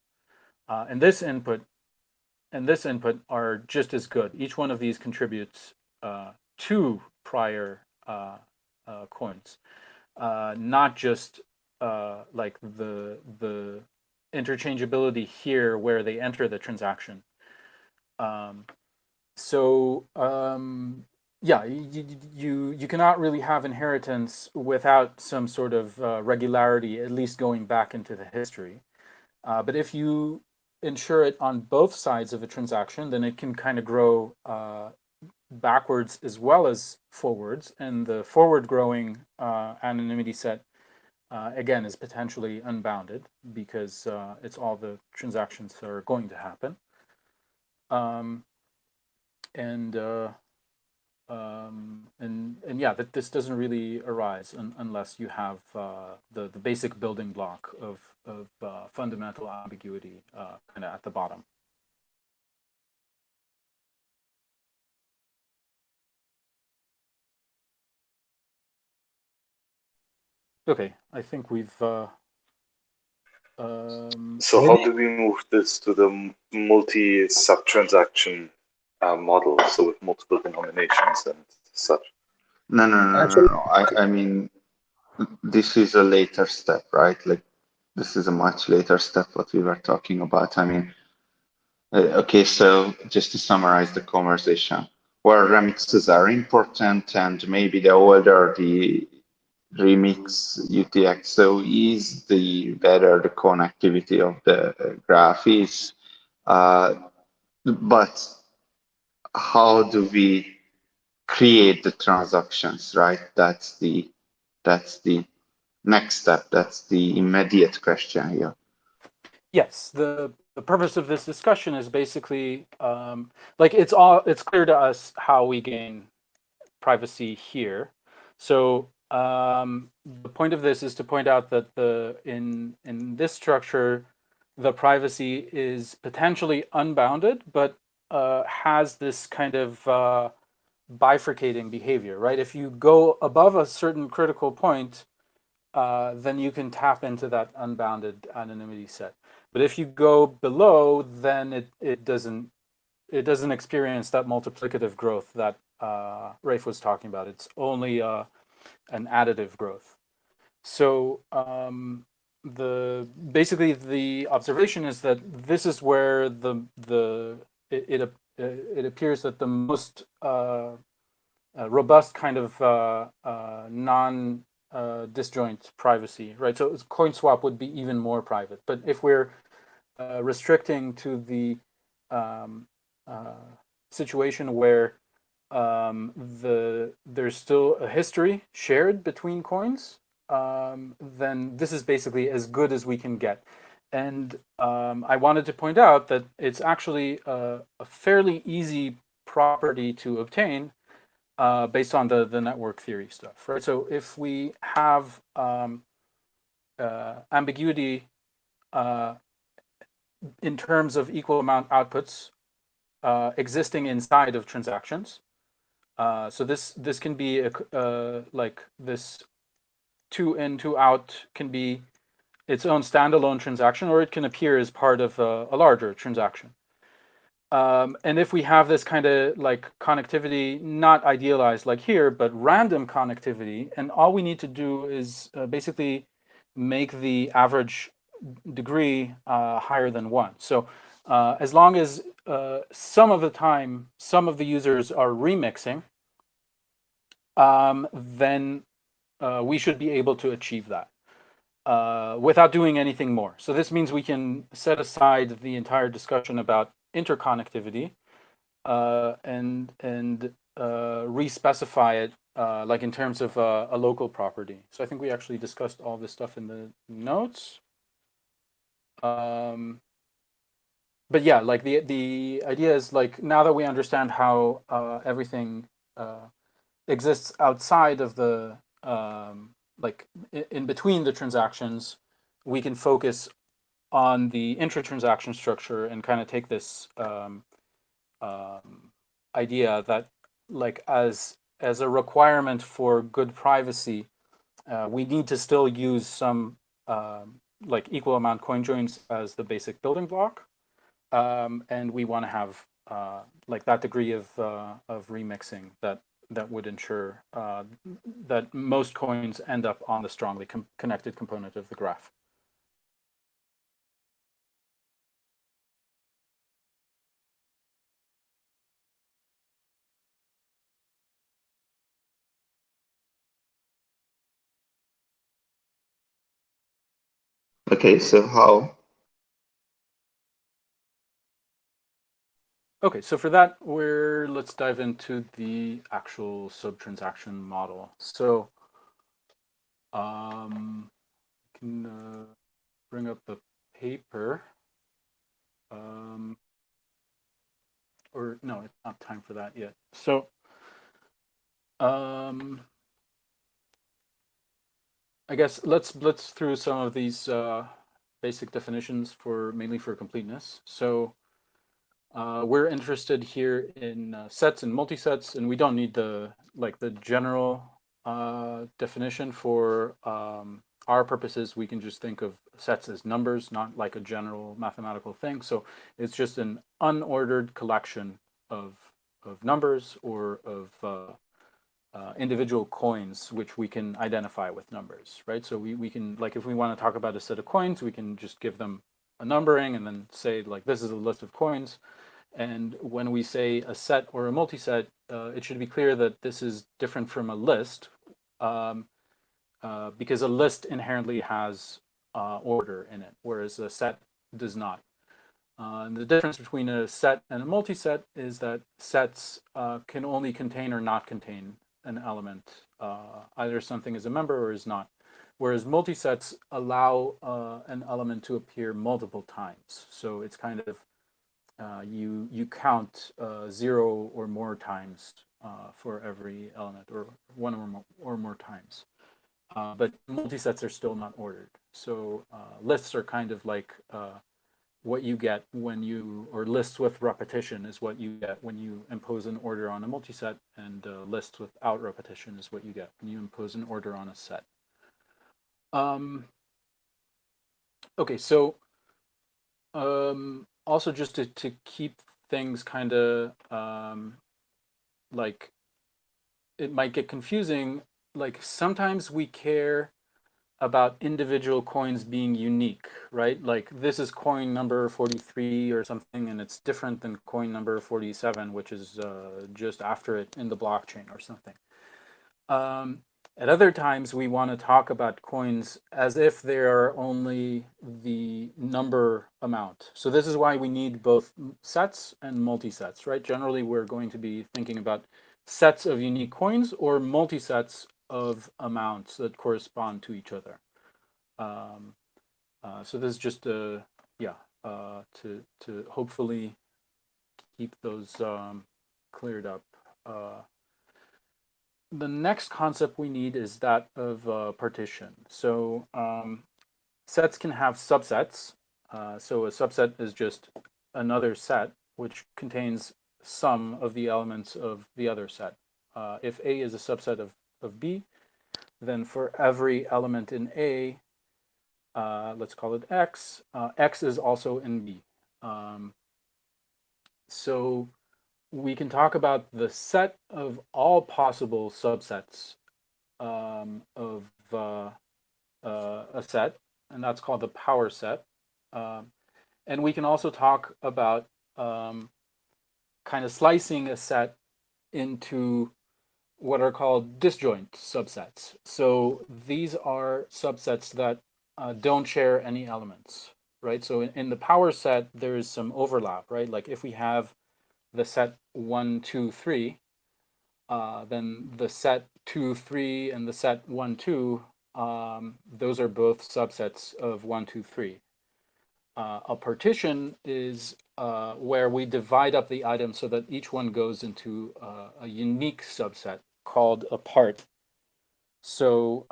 And this input and this input are just as good. Each one of these contributes to prior coins, not just like the interchangeability here where they enter the transaction. So yeah, you cannot really have inheritance without some sort of regularity, at least going back into the history. But if you ensure it on both sides of a transaction, then it can kind of grow backwards as well as forwards. And the forward growing anonymity set, again, is potentially unbounded because it's all the transactions that are going to happen. And and yeah, that this doesn't really arise unless you have the basic building block of fundamental ambiguity kind of at the bottom. Okay, I think we've. So how do we move this to the multi-sub-transaction model, so with multiple denominations and such? No. I mean, this is a later step, right? Like, this is a much later step what we were talking about. I mean, okay, so just to summarize the conversation, where remixes are important and maybe the older the remix UTXO is, the better the connectivity of the graph is. But how do we create the transactions, right? That's the next step. That's the immediate question here. Yes, the purpose of this discussion is basically like it's clear to us how we gain privacy here. So the point of this is to point out that in this structure, the privacy is potentially unbounded, but has this kind of bifurcating behavior, right? If you go above a certain critical point, then you can tap into that unbounded anonymity set. But if you go below, then it doesn't experience that multiplicative growth that Rafe was talking about. It's only an additive growth. So basically the observation is that this is where it appears that the most robust kind of non disjoint privacy, right? So CoinSwap would be even more private. But if we're restricting to the situation where there's still a history shared between coins, then this is basically as good as we can get. And I wanted to point out that it's actually a fairly easy property to obtain based on the network theory stuff, right? So if we have ambiguity in terms of equal amount outputs existing inside of transactions, so this can be like this 2 in 2 out can be its own standalone transaction, or it can appear as part of a larger transaction. And if we have this kind of like connectivity, not idealized like here, but random connectivity, and all we need to do is basically make the average degree higher than 1. So as long as some of the time, some of the users are remixing, then we should be able to achieve that without doing anything more. So this means we can set aside the entire discussion about interconnectivity and re-specify it like in terms of a local property. So I think we actually discussed all this stuff in the notes. But yeah, like the idea is like now that we understand how everything exists outside of the like in between the transactions, we can focus on the intra-transaction structure and kind of take this idea that like as a requirement for good privacy, we need to still use some like equal amount coin joins as the basic building block, and we want to have like that degree of remixing that would ensure that most coins end up on the strongly connected component of the graph. Okay, so how? Okay, so for that, let's dive into the actual subtransaction model. So I can bring up the paper. Or no, it's not time for that yet. So I guess let's blitz through some of these basic definitions for mainly for completeness. So we're interested here in sets and multisets, and we don't need the general definition for our purposes. We can just think of sets as numbers, not like a general mathematical thing. So it's just an unordered collection of numbers or of individual coins, which we can identify with numbers, right? So we can, like, if we want to talk about a set of coins, we can just give them a numbering and then say, like, this is a list of coins. And when we say a set or a multiset, it should be clear that this is different from a list, because a list inherently has order in it, whereas a set does not. And the difference between a set and a multiset is that sets can only contain or not contain an element. Either something is a member or is not. Whereas multisets allow an element to appear multiple times. So it's kind of you count 0 or more times for every element, or one or more times. But multisets are still not ordered. So lists are kind of like what you get when you, or lists with repetition is what you get when you impose an order on a multiset, and lists without repetition is what you get when you impose an order on a set. Okay, so also just to keep things kind of like, it might get confusing, like sometimes we care about individual coins being unique, right? Like this is coin number 43 or something, and it's different than coin number 47, which is just after it in the blockchain or something. At other times, we want to talk about coins as if they are only the number amount. So this is why we need both sets and multisets, right? Generally, we're going to be thinking about sets of unique coins or multisets of amounts that correspond to each other. So this is just to hopefully keep those cleared up. the next concept we need is that of partition. So sets can have subsets. So a subset is just another set which contains some of the elements of the other set. If A is a subset of B, then for every element in A, let's call it X, X is also in B. So we can talk about the set of all possible subsets of a set, and that's called the power set. And we can also talk about kind of slicing a set into what are called disjoint subsets. So these are subsets that don't share any elements, right? So in the power set, there is some overlap, right? Like if we have the set 1, 2, 3, then the set 2, 3 and the set 1, 2, those are both subsets of 1, 2, 3. A partition is where we divide up the items so that each one goes into a unique subset called a part. So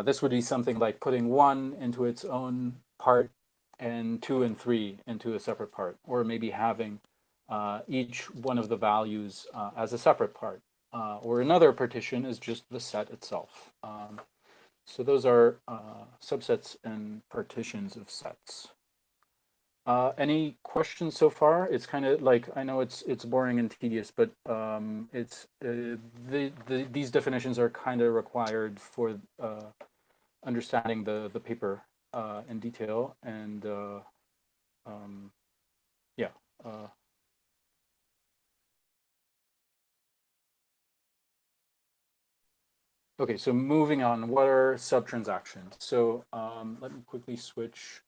this would be something like putting 1 into its own part and 2 and 3 into a separate part, or maybe having each one of the values as a separate part. Or another partition is just the set itself. So those are subsets and partitions of sets. Any questions so far? It's kind of like, I know it's boring and tedious, but it's these definitions are kind of required for understanding the paper in detail, and yeah. Okay, so moving on, what are subtransactions? So let me quickly switch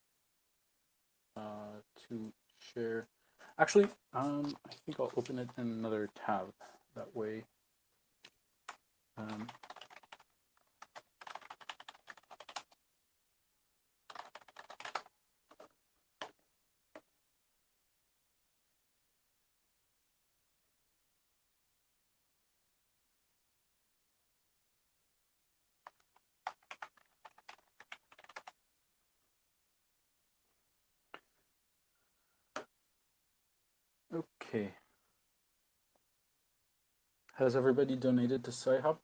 to share. Actually, I think I'll open it in another tab. That way. Okay. Has everybody donated to Sci-Hub?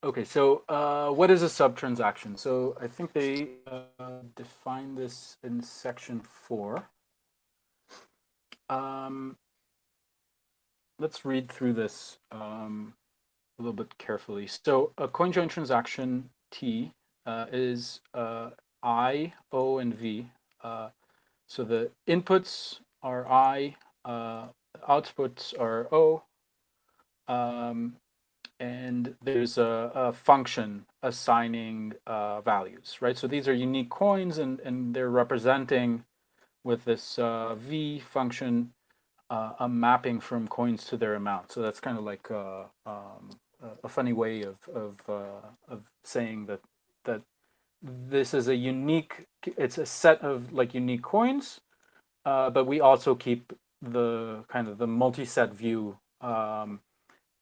Okay, so what is a subtransaction? So I think they define this in section 4. Let's read through this a little bit carefully. So a Coinjoin transaction T is I, O, and V. So the inputs are I, outputs are O, and there's a function assigning values, right? So these are unique coins, and they're representing with this V function a mapping from coins to their amount. So that's kind of like a funny way of saying that this is a unique. It's a set of like unique coins, but we also keep the kind of the multi-set view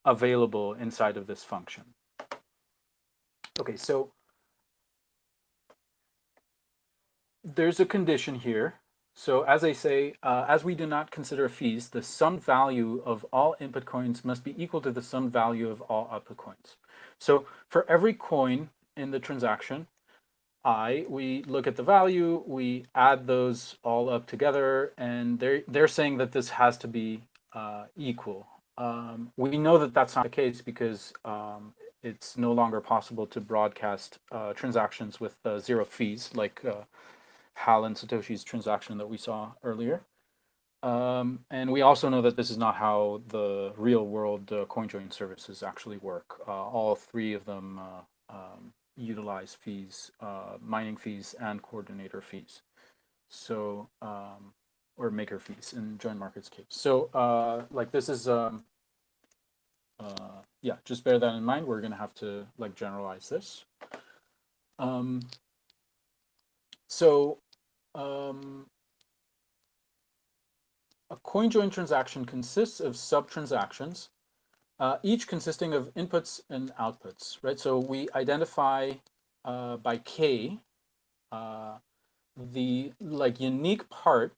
available inside of this function. Okay, so there's a condition here. So as I say, as we do not consider fees, the sum value of all input coins must be equal to the sum value of all output coins. So for every coin in the transaction, we look at the value, we add those all up together, and they're saying that this has to be equal. We know that that's not the case because it's no longer possible to broadcast transactions with 0 fees, like Hal and Satoshi's transaction that we saw earlier. And we also know that this is not how the real world Coinjoin services actually work. All 3 of them utilize fees, mining fees and coordinator fees. So, or maker fees in join markets case. So like this is, yeah, just bear that in mind. We're gonna have to like generalize this. So a Coinjoin transaction consists of sub-transactions, each consisting of inputs and outputs, right? So we identify by K the unique part,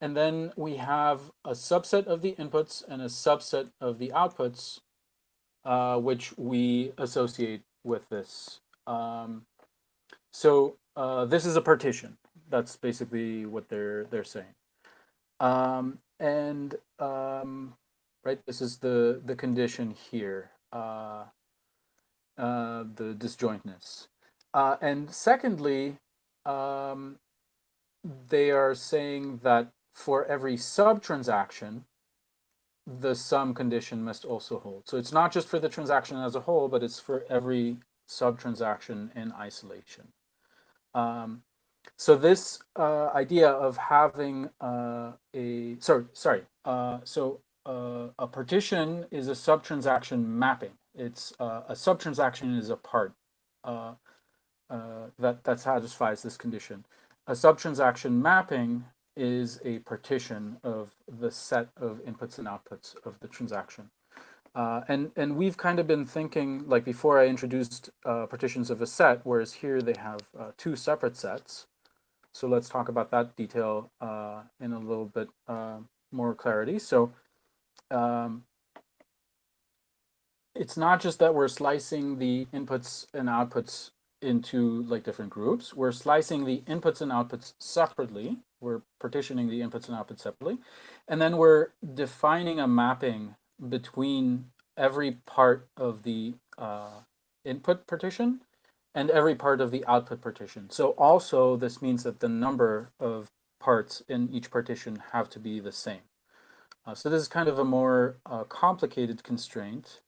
and then we have a subset of the inputs and a subset of the outputs, which we associate with this. So this is a partition. That's basically what they're saying. And right, this is the condition here, the disjointness. And secondly, they are saying that for every sub-transaction, the sum condition must also hold. So it's not just for the transaction as a whole, but it's for every sub-transaction in isolation. So this idea of having a partition is a sub-transaction mapping. It's a sub-transaction is a part that satisfies this condition. A sub-transaction mapping is a partition of the set of inputs and outputs of the transaction. And we've kind of been thinking, like before I introduced partitions of a set, whereas here they have two separate sets. So let's talk about that detail in a little bit more clarity. So it's not just that we're slicing the inputs and outputs into like different groups. We're slicing the inputs and outputs separately. We're partitioning the inputs and outputs separately. And then we're defining a mapping between every part of the input partition and every part of the output partition. So also this means that the number of parts in each partition have to be the same. So this is kind of a more complicated constraint.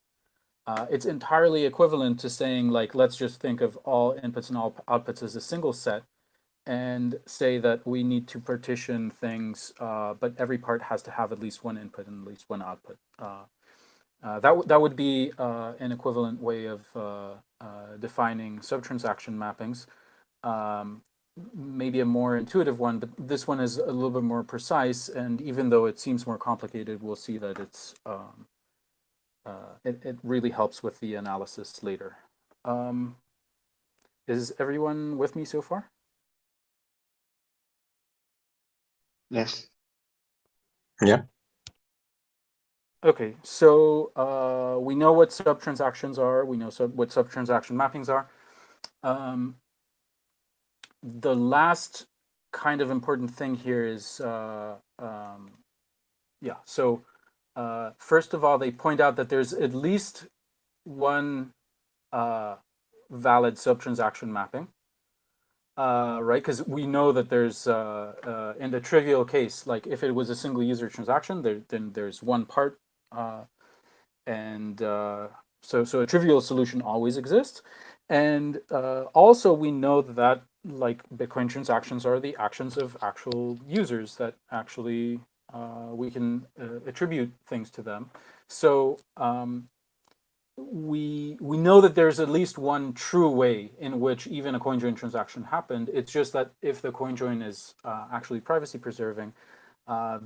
It's entirely equivalent to saying, like, let's just think of all inputs and all outputs as a single set and say that we need to partition things, but every part has to have at least one input and at least one output. That would be an equivalent way of defining subtransaction mappings. Maybe a more intuitive one, but this one is a little bit more precise. And even though it seems more complicated, we'll see that it's it really helps with the analysis later. Is everyone with me so far? Yes. Yeah. Okay, so we know what subtransactions are. We know what subtransaction mappings are. The last kind of important thing here is, yeah, so first of all, they point out that there's at least one valid subtransaction mapping, right? Because we know that there's, in the trivial case, like if it was a single user transaction, then there's one part, and so a trivial solution always exists. And also we know that like Bitcoin transactions are the actions of actual users that actually we can attribute things to them. So we know that there's at least one true way in which even a Coinjoin transaction happened. It's just that if the Coinjoin is actually privacy preserving,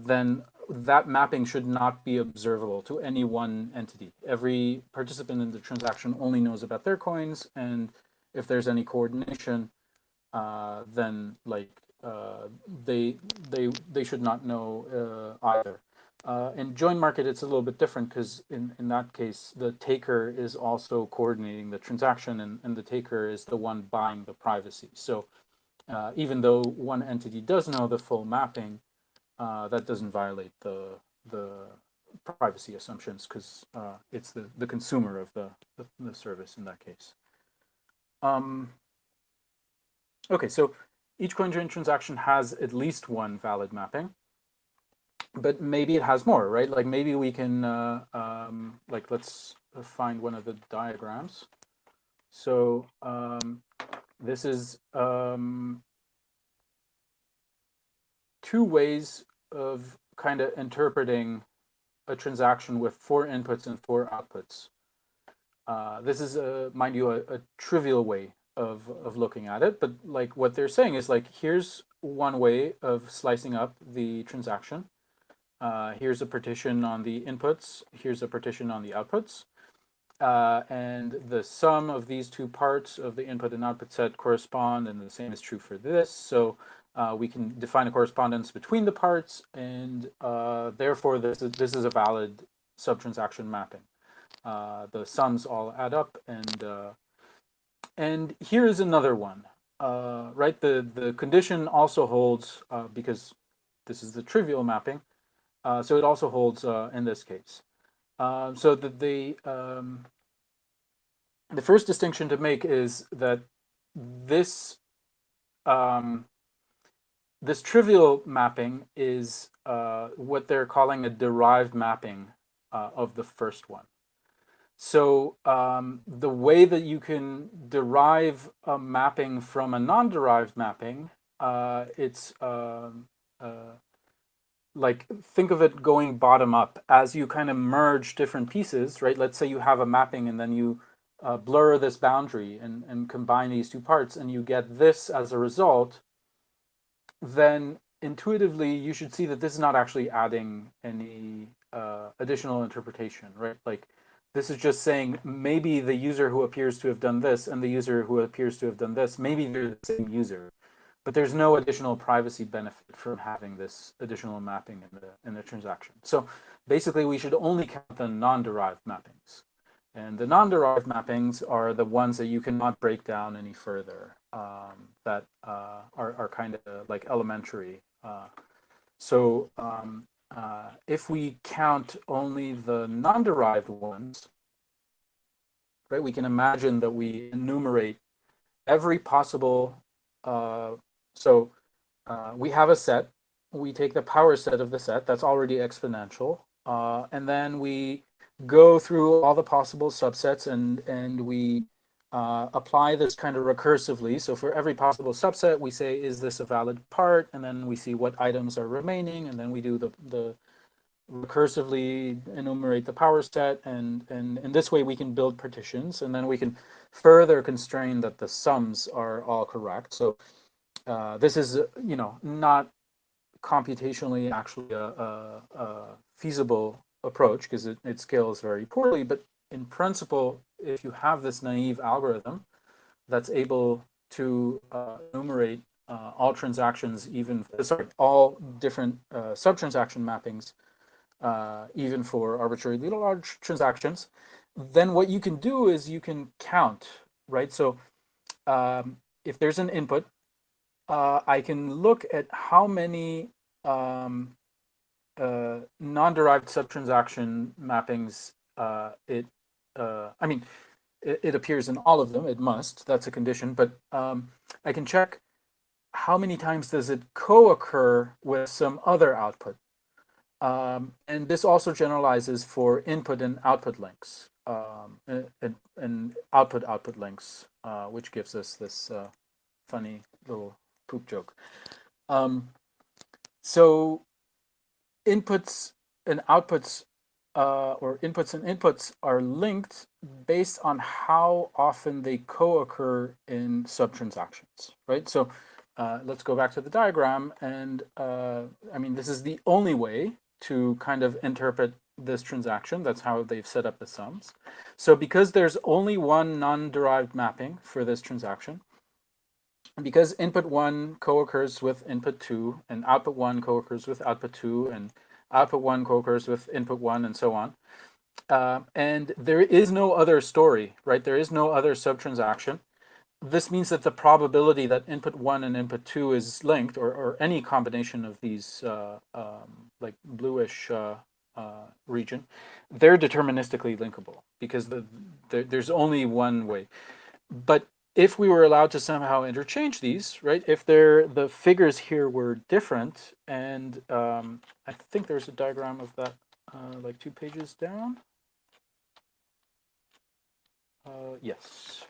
then that mapping should not be observable to any one entity. Every participant in the transaction only knows about their coins, and if there's any coordination, then like they should not know either. In join market, it's a little bit different because in that case, the taker is also coordinating the transaction, and the taker is the one buying the privacy. So even though one entity does know the full mapping, that doesn't violate the privacy assumptions because it's the consumer of the service in that case. Okay, so each Coinjoin transaction has at least one valid mapping, but maybe it has more, right? Like maybe we can, like let's find one of the diagrams. So this is two ways of kind of interpreting a transaction with 4 inputs and 4 outputs. This is, mind you, a trivial way. of looking at it, but like what they're saying is like, here's one way of slicing up the transaction. Here's a partition on the inputs. Here's a partition on the outputs. And the sum of these two parts of the input and output set correspond, and the same is true for this. So we can define a correspondence between the parts, and therefore this is a valid subtransaction mapping. The sums all add up, and here's another one, right? The condition also holds because this is the trivial mapping, so it also holds in this case. So the first distinction to make is that this this trivial mapping is what they're calling a derived mapping of the first one. So the way that you can derive a mapping from a non-derived mapping, it's like, think of it going bottom up as you kind of merge different pieces, right? Let's say you have a mapping and then you blur this boundary and combine these two parts and you get this as a result, then intuitively you should see that this is not actually adding any additional interpretation, right? Like, this is just saying maybe the user who appears to have done this and the user who appears to have done this, maybe they're the same user, but there's no additional privacy benefit from having this additional mapping in the transaction. So basically, we should only count the non-derived mappings. And the non-derived mappings are the ones that you cannot break down any further, that are kind of like elementary. So if we count only the non-derived ones, right, we can imagine that we enumerate every possible. So we have a set. We take the power set of the set. That's already exponential. And then we go through all the possible subsets and we apply this kind of recursively. So for every possible subset, we say, is this a valid part? And then we see what items are remaining. And then we do the recursively enumerate the power set. And in this way, we can build partitions. And then we can further constrain that the sums are all correct. So this is, not computationally actually a feasible approach because it scales very poorly. But in principle, if you have this naive algorithm that's able to enumerate all transactions, all different subtransaction mappings, even for arbitrarily large transactions, then what you can do is you can count, right? So if there's an input, I can look at how many non-derived subtransaction mappings it appears in all of them. It must. That's a condition. But I can check how many times does it co-occur with some other output. And this also generalizes for input and output links, and output links, which gives us this funny little poop joke. So inputs and outputs, or inputs and inputs, are linked based on how often they co-occur in subtransactions, right? So let's go back to the diagram, and this is the only way to kind of interpret this transaction. That's how they've set up the sums. So because there's only one non-derived mapping for this transaction, because input 1 co-occurs with input 2, and output 1 co-occurs with output 2, and output 1 co-occurs with input 1, and so on. And there is no other story, right? There is no other subtransaction. This means that the probability that input 1 and input 2 is linked, or any combination of these like bluish region, they're deterministically linkable because there's only one way. But if we were allowed to somehow interchange these, right? If the figures here were different, and I think there's a diagram of that, like 2 pages down. Yes.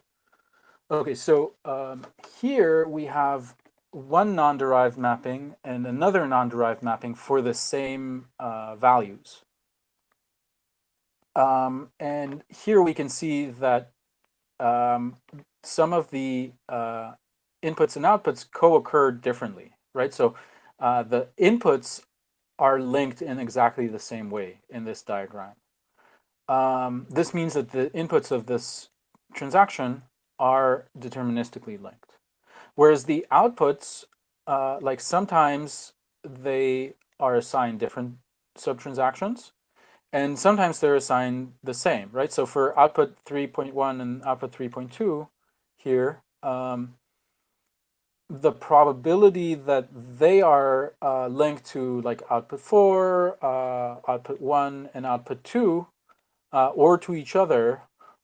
Okay, so here we have one non-derived mapping and another non-derived mapping for the same values. And here we can see that some of the inputs and outputs co-occur differently, right? So the inputs are linked in exactly the same way in this diagram. This means that the inputs of this transaction are deterministically linked. Whereas the outputs, like sometimes they are assigned different subtransactions, and sometimes they're assigned the same, right? So for output 3.1 and output 3.2 here, the probability that they are linked to like output 4, output 1, and output 2, or to each other,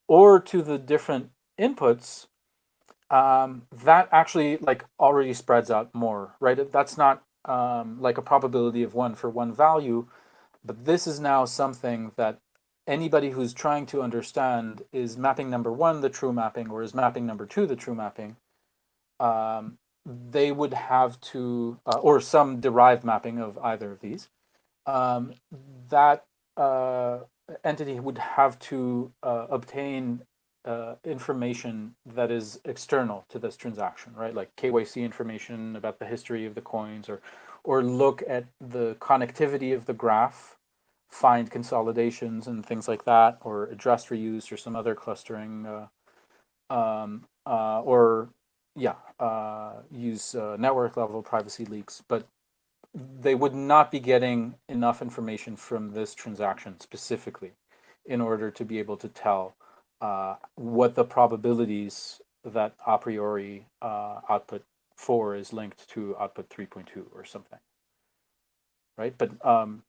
or to the different inputs, that actually like already spreads out more, right? That's not like a probability of 1 for 1 value, but this is now something that anybody who's trying to understand, is mapping number 1 the true mapping, or is mapping number 2 the true mapping, they would have to, or some derived mapping of either of these, that entity would have to obtain information that is external to this transaction, right? Like KYC information about the history of the coins, or look at the connectivity of the graph, find consolidations and things like that, or address reuse or some other clustering, or use network level privacy leaks. But they would not be getting enough information from this transaction specifically in order to be able to tell what the probabilities that a priori output 4 is linked to output 3.2 or something, right? But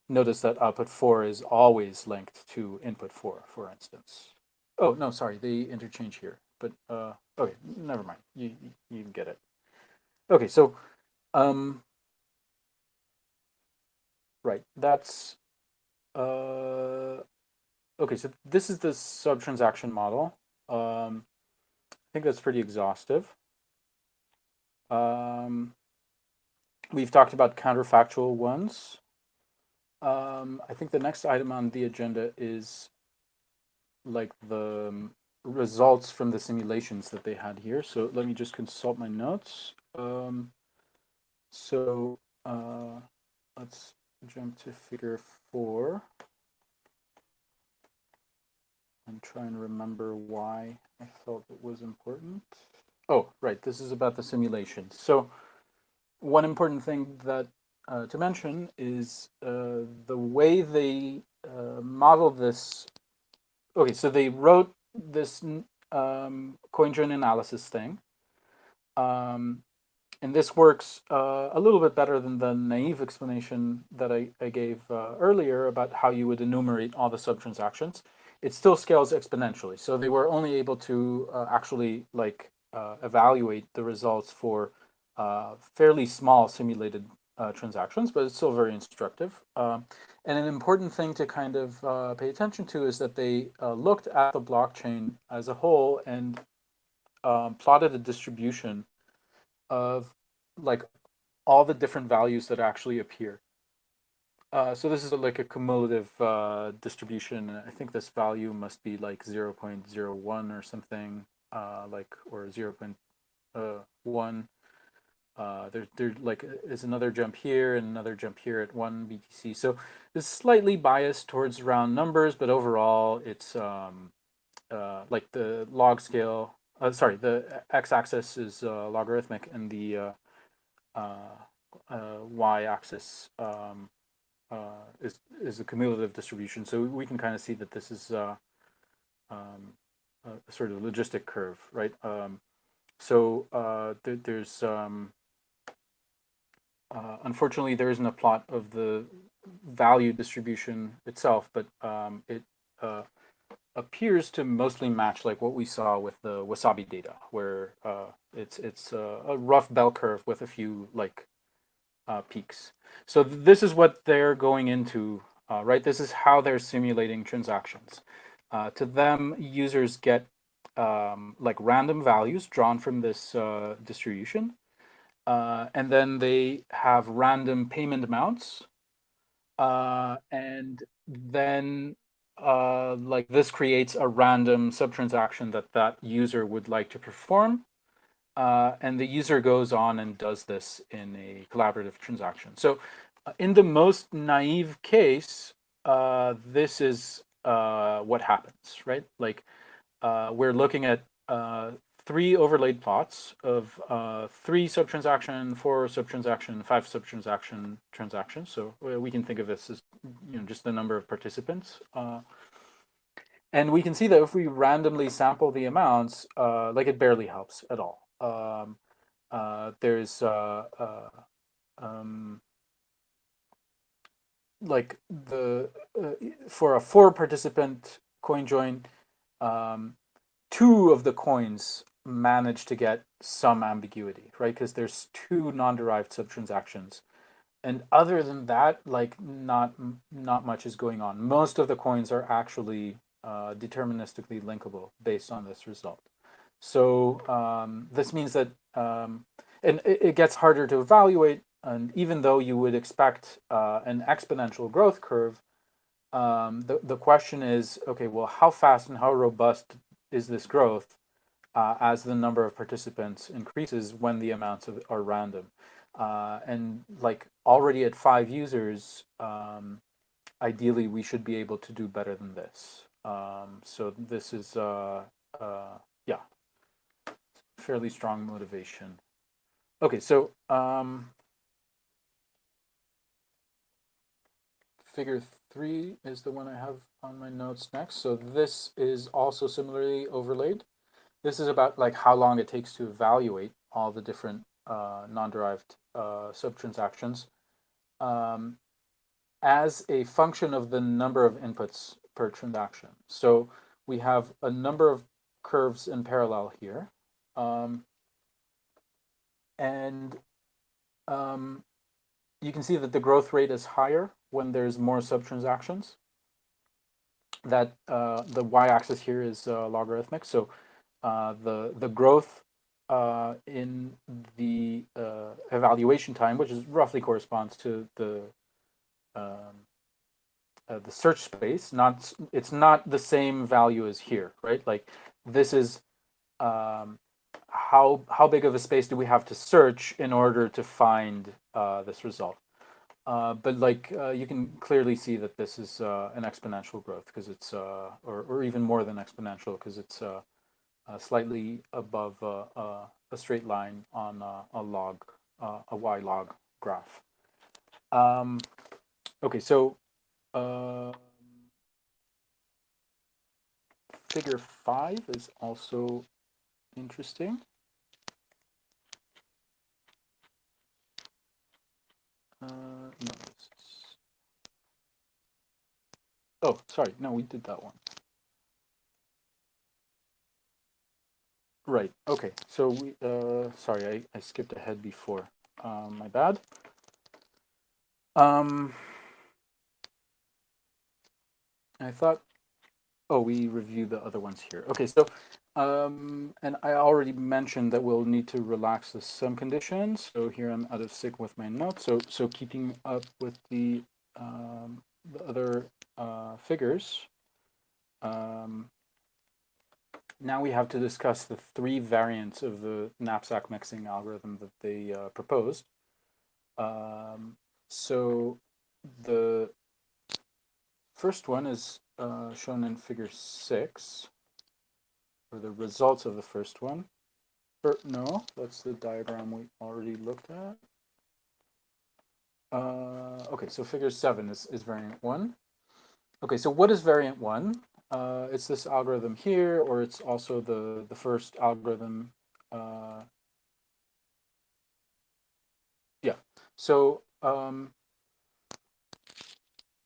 notice that output 4 is always linked to input 4, for instance. Oh, no, sorry, they interchange here. But okay, never mind. You get it. Okay, so right, that's okay. So this is the subtransaction model. I think that's pretty exhaustive. We've talked about counterfactual ones. I think the next item on the agenda is like the results from the simulations that they had here. So let me just consult my notes. So let's jump to figure 4. I'm trying to remember why I felt it was important. Oh, right, this is about the simulations. So one important thing that to mention is the way they model this. Okay, so they wrote this Coinjoin analysis thing. And this works a little bit better than the naive explanation that I gave earlier about how you would enumerate all the subtransactions. It still scales exponentially. So they were only able to actually like evaluate the results for fairly small simulated transactions, but it's still very instructive. And an important thing to kind of pay attention to is that they looked at the blockchain as a whole and plotted a distribution of like all the different values that actually appear. So this is like a cumulative distribution. I think this value must be like 0.01 or something, like, or 0.1. There like is another jump here and another jump here at 1 BTC. So it's slightly biased towards round numbers, but overall it's like the log scale. Sorry, the x-axis is logarithmic, and the y-axis is a cumulative distribution. So we can kind of see that this is a sort of logistic curve, right? So there's unfortunately there isn't a plot of the value distribution itself, but it appears to mostly match like what we saw with the Wasabi data, where it's a rough bell curve with a few like peaks. So this is what they're going into, right? This is how they're simulating transactions. To them, users get like random values drawn from this distribution, and then they have random payment amounts, and then like this creates a random subtransaction that user would like to perform. And the user goes on and does this in a collaborative transaction. So in the most naive case, this is what happens, right? Like we're looking at 3 overlaid plots of 3 subtransaction, 4 subtransaction, 5 subtransaction transactions. So we can think of this as just the number of participants. And we can see that if we randomly sample the amounts, like it barely helps at all. There's like the for a 4 participant coin join, 2 of the coins manage to get some ambiguity, right? Because there's 2 non-derived subtransactions, and other than that, like not much is going on. Most of the coins are actually deterministically linkable based on this result. So this means that, and it gets harder to evaluate. And even though you would expect an exponential growth curve, the question is, okay, well, how fast and how robust is this growth as the number of participants increases when the amounts are random? And like already at 5 users, ideally we should be able to do better than this. So this is, yeah, fairly strong motivation. Okay, so figure 3 is the one I have on my notes next. So this is also similarly overlaid. This is about like how long it takes to evaluate all the different non-derived subtransactions as a function of the number of inputs per transaction. So we have a number of curves in parallel here. And you can see that the growth rate is higher when there's more subtransactions. That the y-axis here is logarithmic. So the growth in the evaluation time, which is roughly corresponds to the search space. It's not the same value as here, right? Like this is how big of a space do we have to search in order to find this result? But like you can clearly see that this is an exponential growth because it's or even more than exponential because it's slightly above a straight line on a y log graph. Okay, so figure 5 is also interesting. No, this is... Oh, sorry. No, we did that one. Right. Okay. So we. Sorry, I skipped ahead before. My bad. I thought. Oh, we reviewed the other ones here. Okay. So, and I already mentioned that we'll need to relax the sum conditions. So here I'm out of sync with my notes. So keeping up with the other figures. Now we have to discuss the 3 variants of the knapsack mixing algorithm that they proposed. So the first one is shown in figure 6, or the results of the first one. Or no, that's the diagram we already looked at. Okay, so figure 7 is variant 1. Okay, so what is variant 1? It's this algorithm here, or it's also the first algorithm. Yeah, so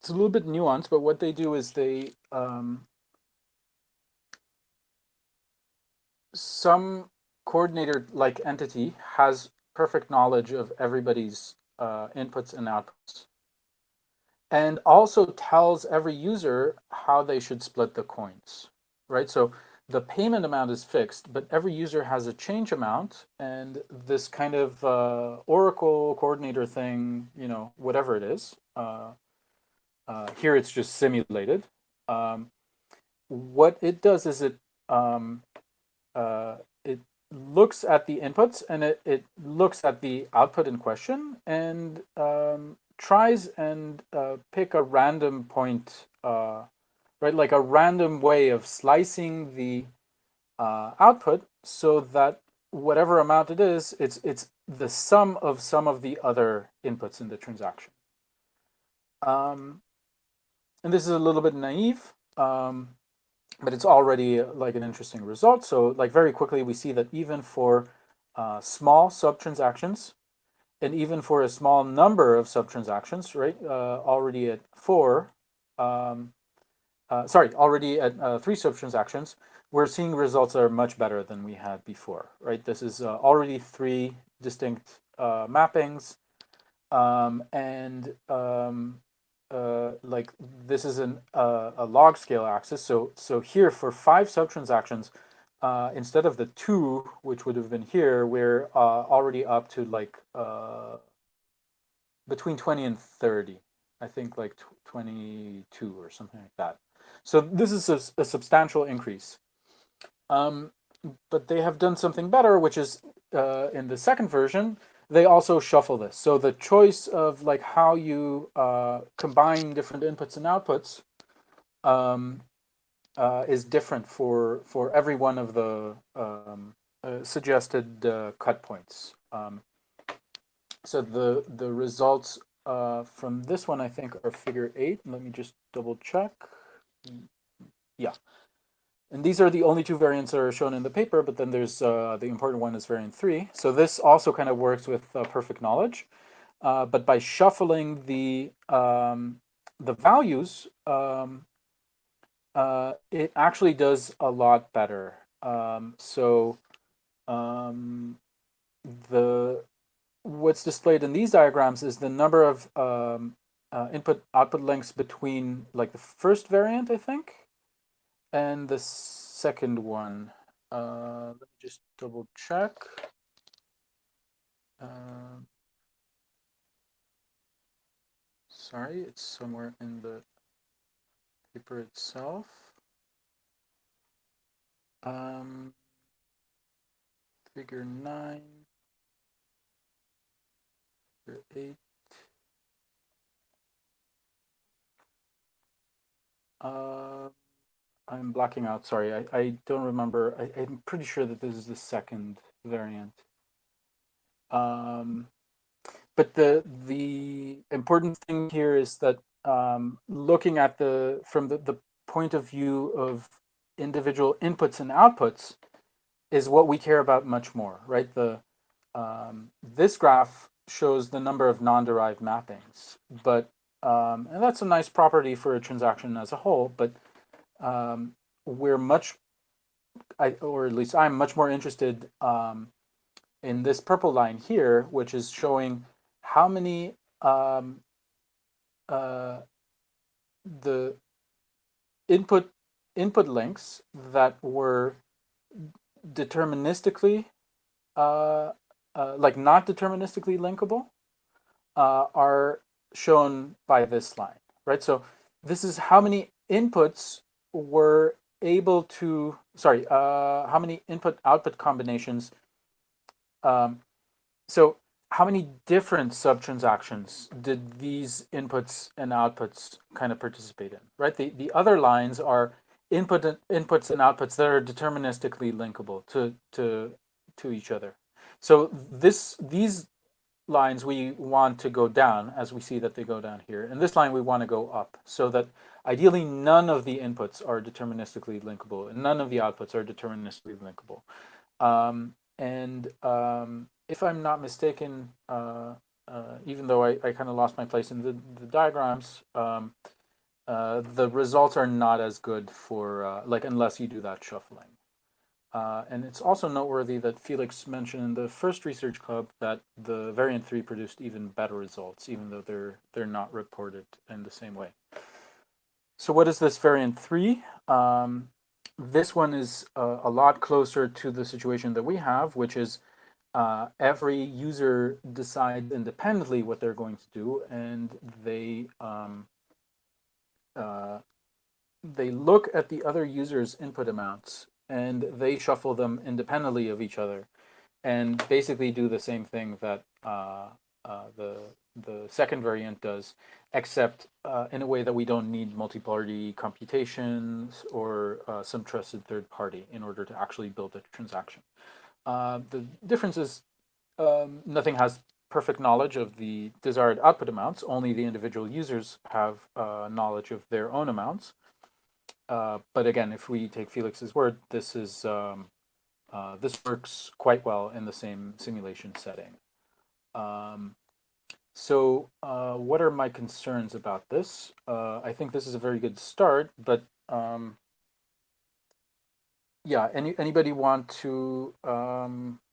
it's a little bit nuanced, but what they do is they some coordinator-like entity has perfect knowledge of everybody's inputs and outputs, and also tells every user how they should split the coins, right? So the payment amount is fixed, but every user has a change amount, and this kind of Oracle coordinator thing, whatever it is. Here it's just simulated. What it does is it looks at the inputs and it looks at the output in question and tries and pick a random point, right? Like a random way of slicing the output so that whatever amount it is, it's the sum of some of the other inputs in the transaction. And this is a little bit naive, but it's already like an interesting result. So like very quickly, we see that even for small sub-transactions, and even for a small number of sub-transactions, right, already at already at 3 sub-transactions, we're seeing results that are much better than we had before, right? This is already 3 distinct mappings, and like this is a log scale axis. So here for 5 sub-transactions, instead of the 2, which would have been here, we're already up to like between 20 and 30. I think like 22 or something like that. So this is a substantial increase. But they have done something better, which is in the second version, they also shuffle this. So the choice of like how you combine different inputs and outputs is different for every one of the suggested cut points. So the results from this one, I think, are figure 8. Let me just double check. Yeah. And these are the only 2 variants that are shown in the paper, but then there's the important one is variant 3. So this also kind of works with perfect knowledge, but by shuffling the values, it actually does a lot better. So the what's displayed in these diagrams is the number of input-output links between like the first variant, I think, and the second one. Let me just double check. Sorry, it's somewhere in the paper itself. Figure 9, figure 8. I'm blacking out. Sorry, I don't remember. I'm pretty sure that this is the second variant. But the important thing here is that looking at from the point of view of individual inputs and outputs is what we care about much more, right? This graph shows the number of non-derived mappings, but and that's a nice property for a transaction as a whole, but we're or at least I'm much more interested in this purple line here, which is showing how many the input links that were deterministically like not deterministically linkable are shown by this line, right? So this is how many inputs were able to, sorry, how many input-output combinations, so how many different sub-transactions did these inputs and outputs kind of participate in, right? The other lines are inputs and outputs that are deterministically linkable to each other. So these lines we want to go down, as we see that they go down here. And this line we want to go up, so that ideally none of the inputs are deterministically linkable and none of the outputs are deterministically linkable. If I'm not mistaken, even though I kind of lost my place in the diagrams, the results are not as good for like unless you do that shuffling. And it's also noteworthy that Felix mentioned in the first research club that the variant 3 produced even better results, even though they're not reported in the same way. So what is this variant 3? This one is a lot closer to the situation that we have, which is every user decides independently what they're going to do, and they look at the other user's input amounts and they shuffle them independently of each other, and basically do the same thing that the second variant does, except in a way that we don't need multi-party computations or some trusted third party in order to actually build a transaction. The difference is nothing has perfect knowledge of the desired output amounts. Only the individual users have knowledge of their own amounts. But again, if we take Felix's word, this is this works quite well in the same simulation setting. So what are my concerns about this? I think this is a very good start, but yeah, anybody want to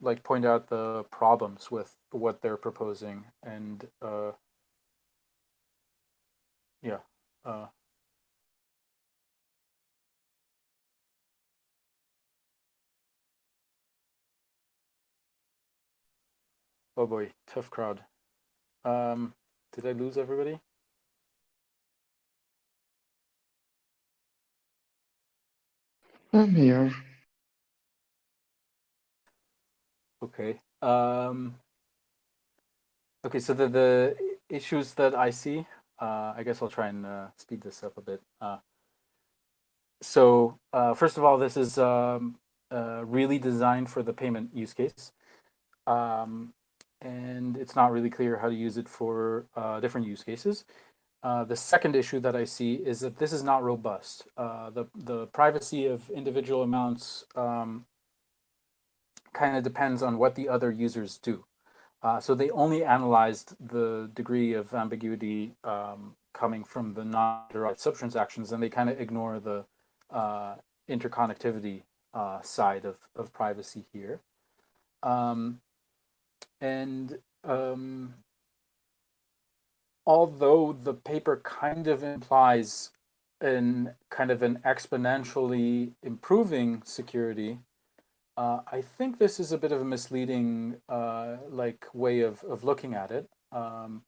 like point out the problems with what they're proposing? And yeah. Oh boy, tough crowd. Did I lose everybody? I'm here. Okay. Okay, so the issues that I see, I guess I'll try and speed this up a bit. So first of all, this is really designed for the payment use case. And it's not really clear how to use it for different use cases. The second issue that I see is that this is not robust. The privacy of individual amounts kind of depends on what the other users do. So they only analyzed the degree of ambiguity coming from the non-derived subtransactions, and they kind of ignore the interconnectivity side of privacy here. And although the paper kind of implies an kind of an exponentially improving security, I think this is a bit of a misleading like way of looking at it. Not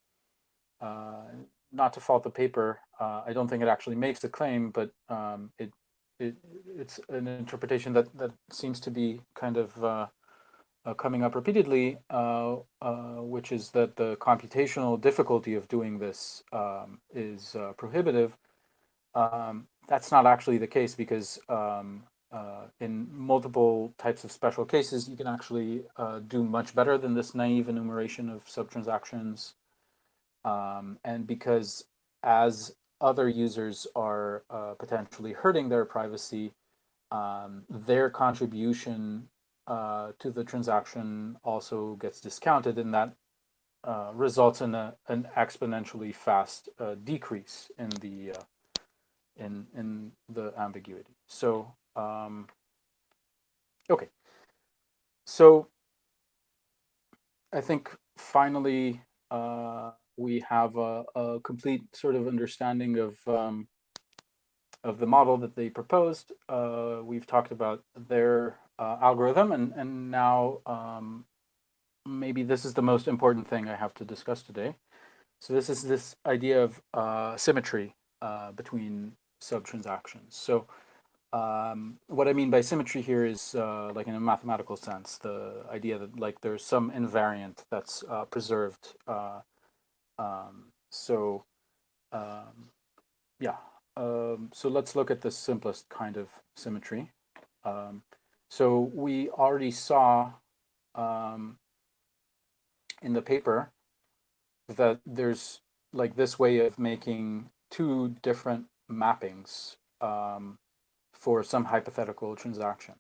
to fault the paper, I don't think it actually makes the claim, but it's an interpretation that seems to be kind of coming up repeatedly, which is that the computational difficulty of doing this is prohibitive. That's not actually the case, because in multiple types of special cases, you can actually do much better than this naive enumeration of subtransactions. And because as other users are potentially hurting their privacy, their contribution to the transaction also gets discounted, and that results in an exponentially fast decrease in the ambiguity. So okay, so I think finally we have a complete sort of understanding of the model that they proposed. We've talked about their algorithm, and now maybe this is the most important thing I have to discuss today. So this is this idea of symmetry between subtransactions. So what I mean by symmetry here is like in a mathematical sense, the idea that like there's some invariant that's preserved. So yeah, so let's look at the simplest kind of symmetry. So we already saw in the paper that there's like this way of making two different mappings for some hypothetical transaction.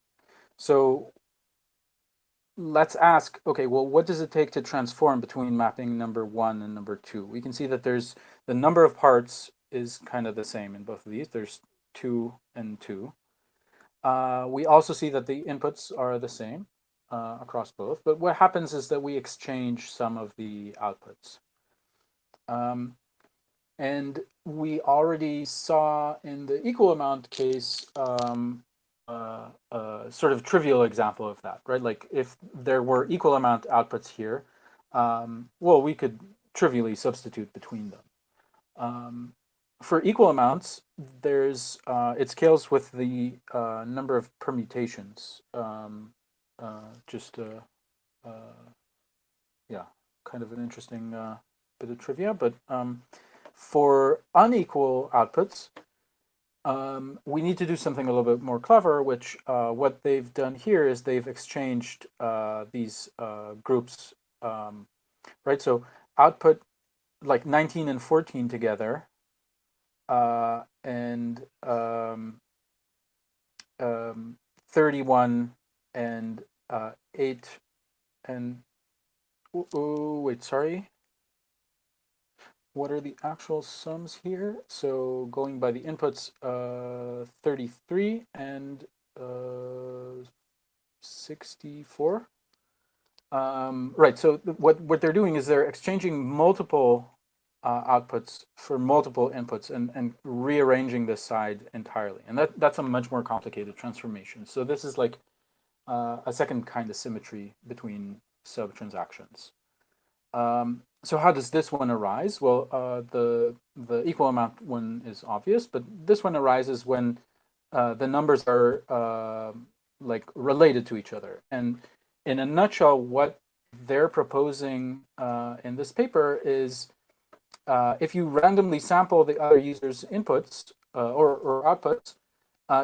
So let's ask, okay, well, what does it take to transform between mapping number 1 and number 2? We can see that there's the number of parts is kind of the same in both of these. There's 2 and 2. We also see that the inputs are the same across both, but what happens is that we exchange some of the outputs. And we already saw in the equal amount case sort of trivial example of that, right? Like if there were equal amount outputs here, well, we could trivially substitute between them. for equal amounts, there's it scales with the number of permutations. Just yeah, kind of an interesting bit of trivia. But for unequal outputs, we need to do something a little bit more clever, which what they've done here is they've exchanged these groups, right? So output like 19 and 14 together, and 31 and 8 and wait, sorry. What are the actual sums here? So going by the inputs, 33 and 64. Right. So what they're doing is they're exchanging multiple outputs for multiple inputs and rearranging this side entirely. And that's a much more complicated transformation. So this is like a second kind of symmetry between sub-transactions. So how does this one arise? Well, the equal amount one is obvious, but this one arises when the numbers are like related to each other. And in a nutshell, what they're proposing in this paper is if you randomly sample the other user's inputs or outputs,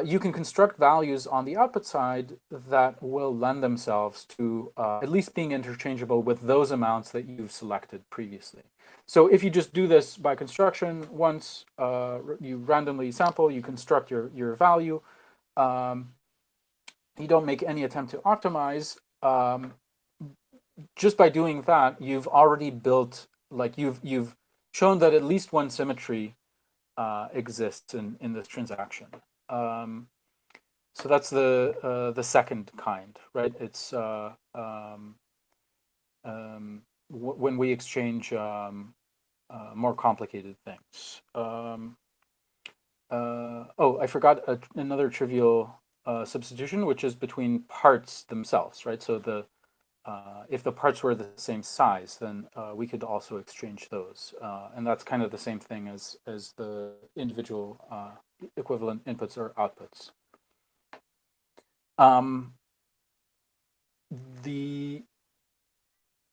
you can construct values on the output side that will lend themselves to at least being interchangeable with those amounts that you've selected previously. So if you just do this by construction, once you randomly sample, you construct your value, you don't make any attempt to optimize, just by doing that, you've already built, like you've shown that at least one symmetry exists in this transaction. So that's the second kind, right? It's when we exchange more complicated things. Oh, I forgot another trivial substitution, which is between parts themselves, right? So the if the parts were the same size, then we could also exchange those, and that's kind of the same thing as the individual equivalent inputs or outputs.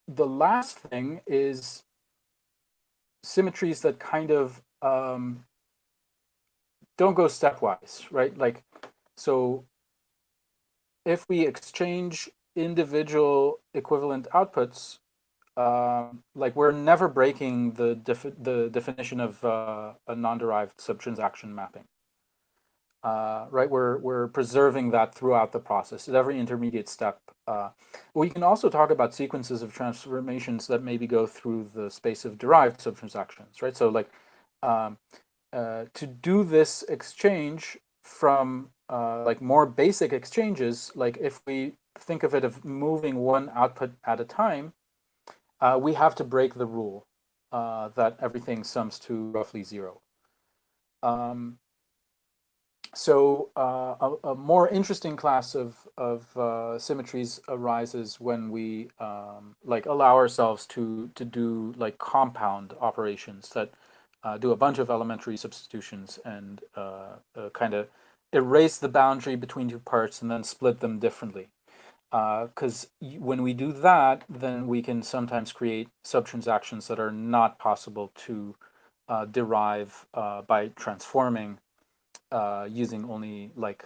The last thing is symmetries that kind of don't go stepwise, right? Like, so if we exchange individual equivalent outputs, like we're never breaking the definition of a non-derived subtransaction mapping. Right, we're preserving that throughout the process at every intermediate step. We can also talk about sequences of transformations that maybe go through the space of derived subtransactions, right? So like to do this exchange from like more basic exchanges, like if we think of it of moving one output at a time, we have to break the rule that everything sums to roughly zero. So a more interesting class of symmetries arises when we like allow ourselves to do like compound operations that do a bunch of elementary substitutions and kind of erase the boundary between two parts and then split them differently. Because when we do that, then we can sometimes create subtransactions that are not possible to derive by transforming using only like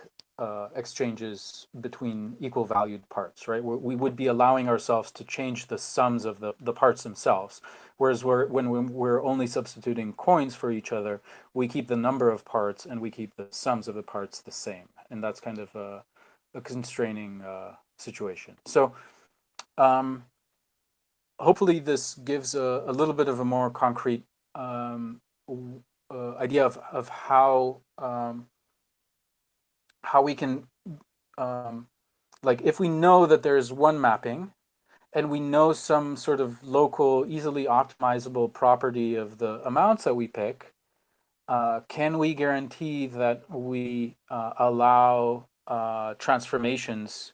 exchanges between equal valued parts, right? We would be allowing ourselves to change the sums of the parts themselves. Whereas when we're only substituting coins for each other, we keep the number of parts and we keep the sums of the parts the same. And that's kind of a constraining situation. So hopefully this gives a little bit of a more concrete idea of how we can like if we know that there's one mapping and we know some sort of local easily optimizable property of the amounts that we pick, can we guarantee that we allow transformations,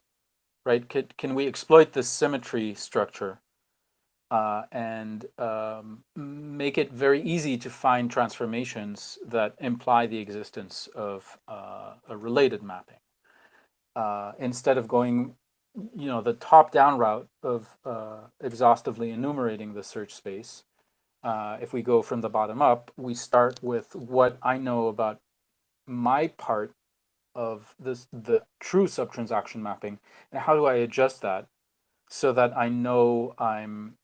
right? Can we exploit this symmetry structure and make it very easy to find transformations that imply the existence of a related mapping. Instead of going, the top-down route of exhaustively enumerating the search space, if we go from the bottom up, we start with what I know about my part of the true subtransaction mapping, and how do I adjust that so that I know I'm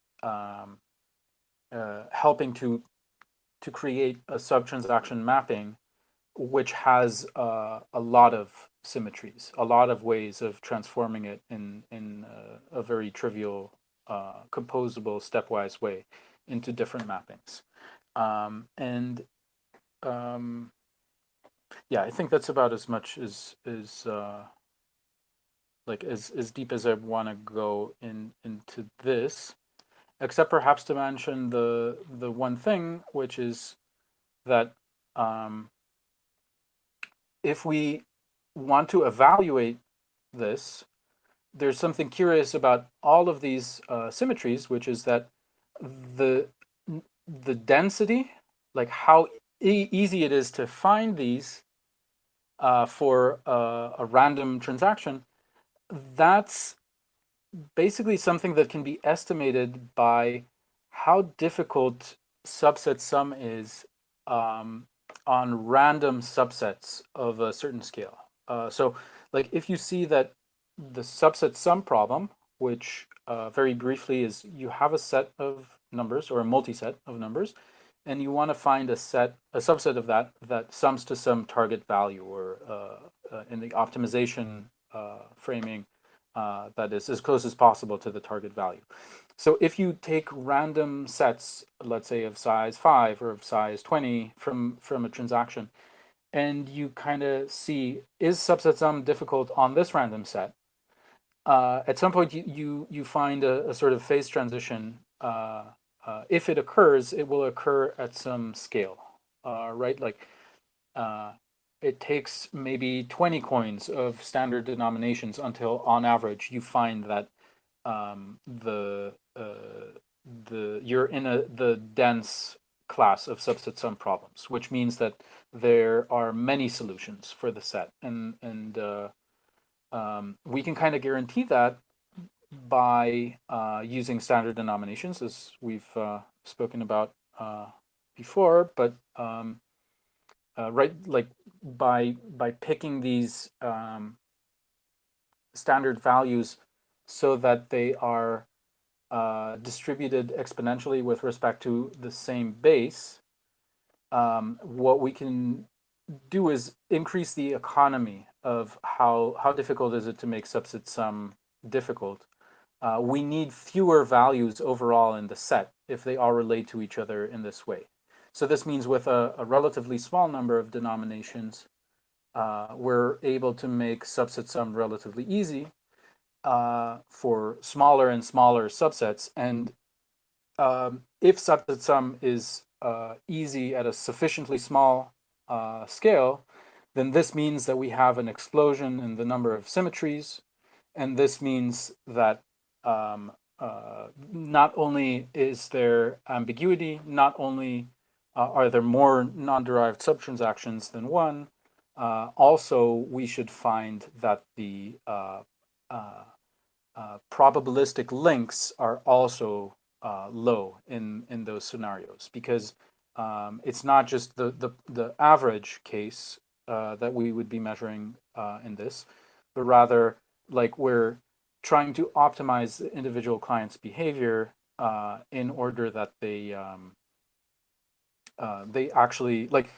helping to create a subtransaction mapping which has a lot of symmetries, a lot of ways of transforming it in a very trivial, composable, stepwise way into different mappings. And yeah, I think that's about as much as like as deep as I want to go into this, except perhaps to mention the one thing, which is that if we want to evaluate this, there's something curious about all of these symmetries, which is that the the density, like how easy it is to find these for a random transaction, that's basically something that can be estimated by how difficult subset sum is on random subsets of a certain scale. So, like if you see that the subset sum problem, which very briefly is you have a set of numbers or a multiset of numbers, and you want to find a subset of that sums to some target value, or in the optimization framing, that is as close as possible to the target value. So if you take random sets, let's say of size 5 or of size 20 from a transaction, and you kind of see, is subset sum difficult on this random set? At some point, you find a sort of phase transition. If it occurs, it will occur at some scale, right? Like it takes maybe 20 coins of standard denominations until, on average, you find that you're in the dense class of subset sum problems, which means that there are many solutions for the set, and we can kind of guarantee that by using standard denominations, as we've spoken about before, but right, like by picking these standard values so that they are distributed exponentially with respect to the same base, what we can do is increase the economy of how difficult is it to make subset sum difficult. We need fewer values overall in the set if they all relate to each other in this way. So this means with a relatively small number of denominations, we're able to make subset sum relatively easy for smaller and smaller subsets. And if subset sum is easy at a sufficiently small scale, then this means that we have an explosion in the number of symmetries. And this means that not only is there ambiguity, not only are there more non-derived subtransactions than one, also we should find that the probabilistic links are also low in those scenarios, because it's not just the average case that we would be measuring in this, but rather like we're trying to optimize the individual client's behavior in order that they actually, like,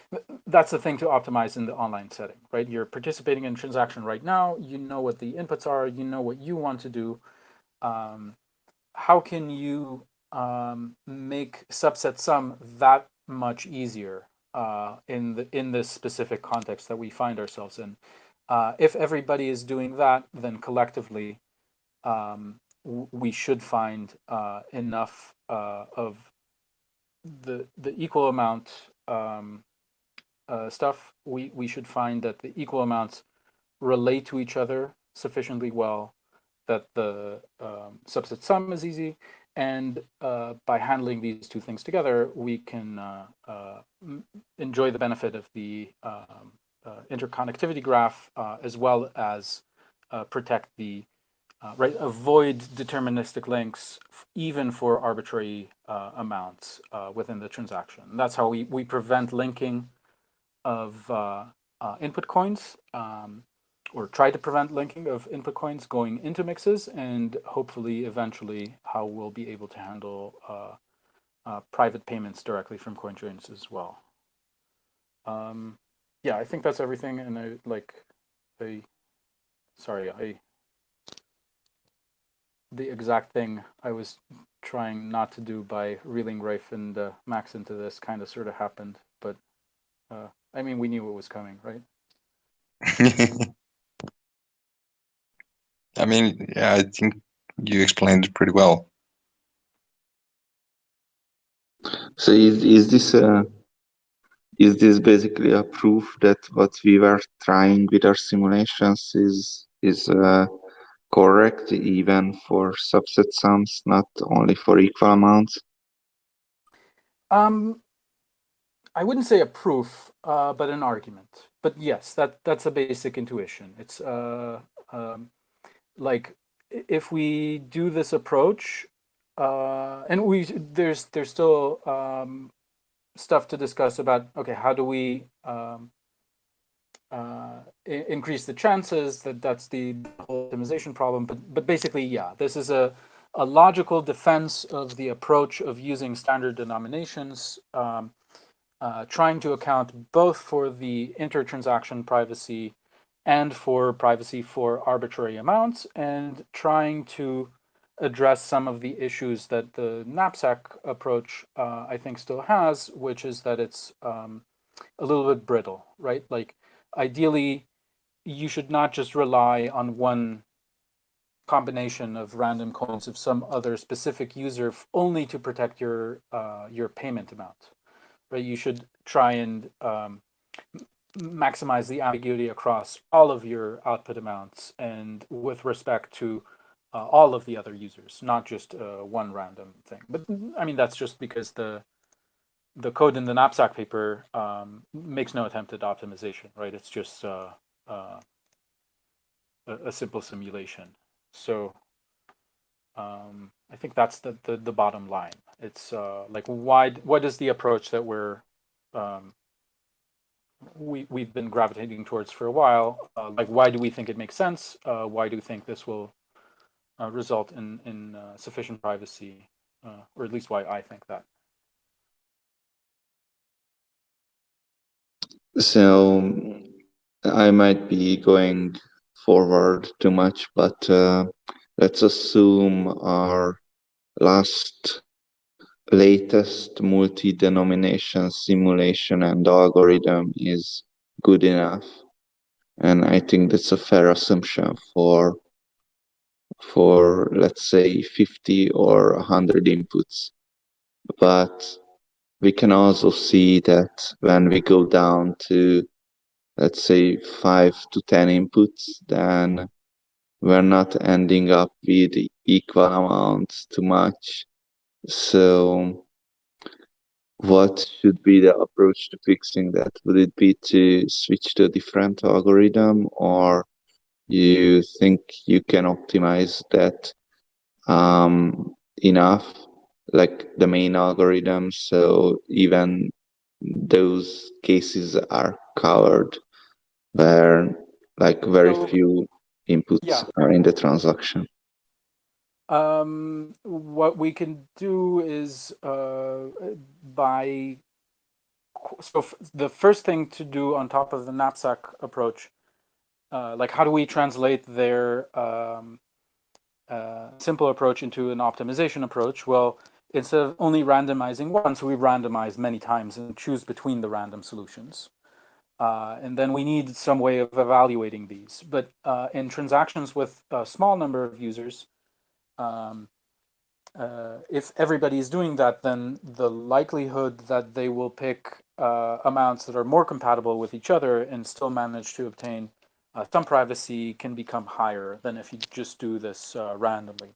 that's the thing to optimize in the online setting, right? You're participating in a transaction right now, you know what the inputs are, you know what you want to do. How can you make subset sum that much easier in this specific context that we find ourselves in? If everybody is doing that, then collectively we should find enough of the equal amount stuff. We should find that the equal amounts relate to each other sufficiently well that the subset sum is easy, And by handling these two things together, we can enjoy the benefit of the interconnectivity graph, as well as protect the avoid deterministic links even for arbitrary amounts within the transaction. And that's how we prevent linking of input coins, or try to prevent linking of input coins going into mixes, and hopefully eventually how we'll be able to handle private payments directly from Coinjoins as well. Yeah, I think that's everything. And the exact thing I was trying not to do by reeling Rafe and Max into this kind of sort of happened. But I mean, we knew it was coming, right? I mean, yeah, I think you explained it pretty well. So is this basically a proof that what we were trying with our simulations is correct even for subset sums, not only for equal amounts? I wouldn't say a proof, but an argument. But yes, that's a basic intuition. It's like if we do this approach, and there's still stuff to discuss about. Okay, how do we increase the chances that's the whole optimization problem? But basically, yeah, this is a logical defense of the approach of using standard denominations. Trying to account both for the inter-transaction privacy and for privacy for arbitrary amounts, and trying to address some of the issues that the knapsack approach I think still has, which is that it's a little bit brittle, right? Like ideally, you should not just rely on one combination of random coins of some other specific user only to protect your payment amount. Right, you should try and maximize the ambiguity across all of your output amounts and with respect to all of the other users, not just one random thing. But I mean, that's just because the code in the knapsack paper makes no attempt at optimization, right? It's just a simple simulation. So I think that's the bottom line. It's like what is the approach that we've been gravitating towards for a while? Like, why do we think it makes sense? Why do we think this will result in sufficient privacy, or at least why I think that? So I might be going forward too much, but let's assume our latest multi-denomination simulation and algorithm is good enough. And I think that's a fair assumption for let's say 50 or 100 inputs. But we can also see that when we go down to, let's say, 5 to 10 inputs, then we're not ending up with equal amounts too much. So what should be the approach to fixing that? Would it be to switch to a different algorithm, or you think you can optimize that enough, like the main algorithm, so even those cases are covered where like very few inputs Yeah. are in the transaction? What we can do is by the first thing to do on top of the knapsack approach, like how do we translate their simple approach into an optimization approach? Well, instead of only randomizing once, we randomize many times and choose between the random solutions. And then we need some way of evaluating these. But in transactions with a small number of users, if everybody is doing that, then the likelihood that they will pick amounts that are more compatible with each other and still manage to obtain some privacy can become higher than if you just do this randomly.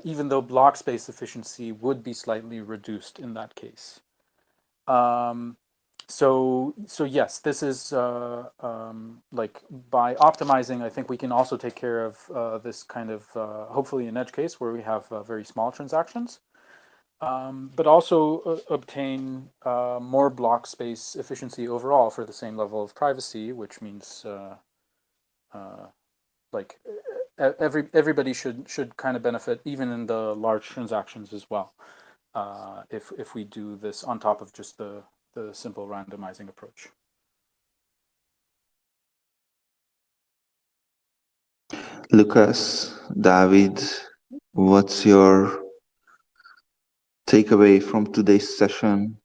even though block space efficiency would be slightly reduced in that case. So yes, this is like by optimizing, I think we can also take care of this kind of hopefully an edge case where we have very small transactions, but also obtain more block space efficiency overall for the same level of privacy, which means like everybody should kind of benefit, even in the large transactions as well, if we do this on top of just the simple randomizing approach. Lucas, David, what's your takeaway from today's session?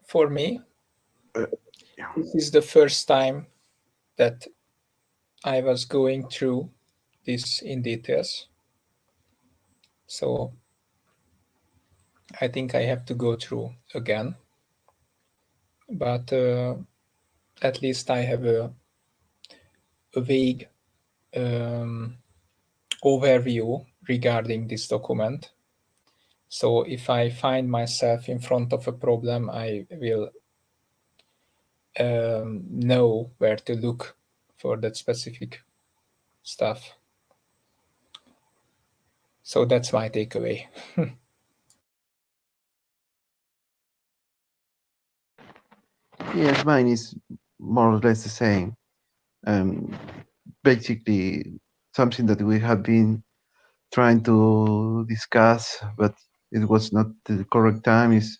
For me, Yeah. this is the first time that I was going through this in details. So I think I have to go through again. But at least I have a vague overview regarding this document. So if I find myself in front of a problem, I will know where to look for that specific stuff. So that's my takeaway. Yes, mine is more or less the same. Basically, something that we have been trying to discuss, but it was not the correct time, is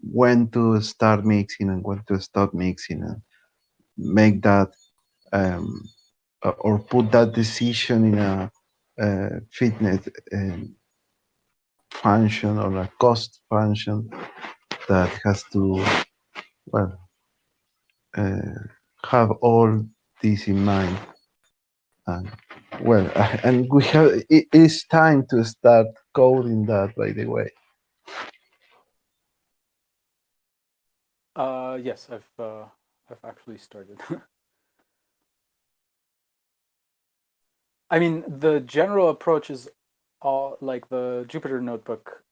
when to start mixing and when to stop mixing, and make that or put that decision in a fitness function or a cost function that has to, well, have all this in mind. And well, and we have, it is time to start coding that, by the way. Yes, I've actually started. I mean, the general approach is all like the Jupyter notebook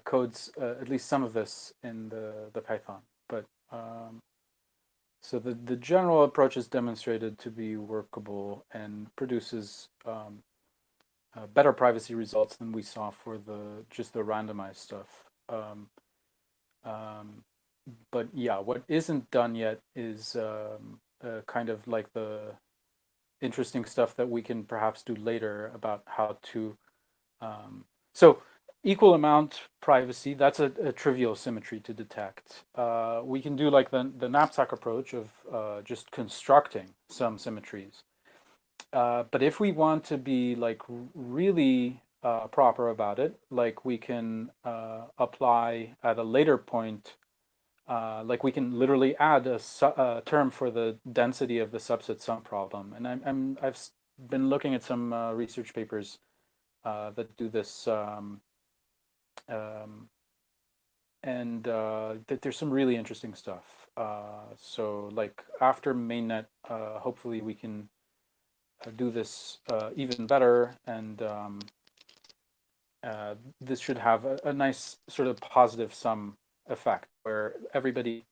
codes at least some of this in the Python, but so the general approach is demonstrated to be workable and produces better privacy results than we saw for just the randomized stuff. But yeah, what isn't done yet is kind of like the interesting stuff that we can perhaps do later about how to. So equal amount privacy, that's a trivial symmetry to detect. We can do like the knapsack approach of just constructing some symmetries. But if we want to be like really proper about it, like we can apply at a later point, like we can literally add a term for the density of the subset sum problem. And I've been looking at some research papers that do this, and there's some really interesting stuff. So like after mainnet, hopefully we can do this even better, and this should have a nice sort of positive sum effect where everybody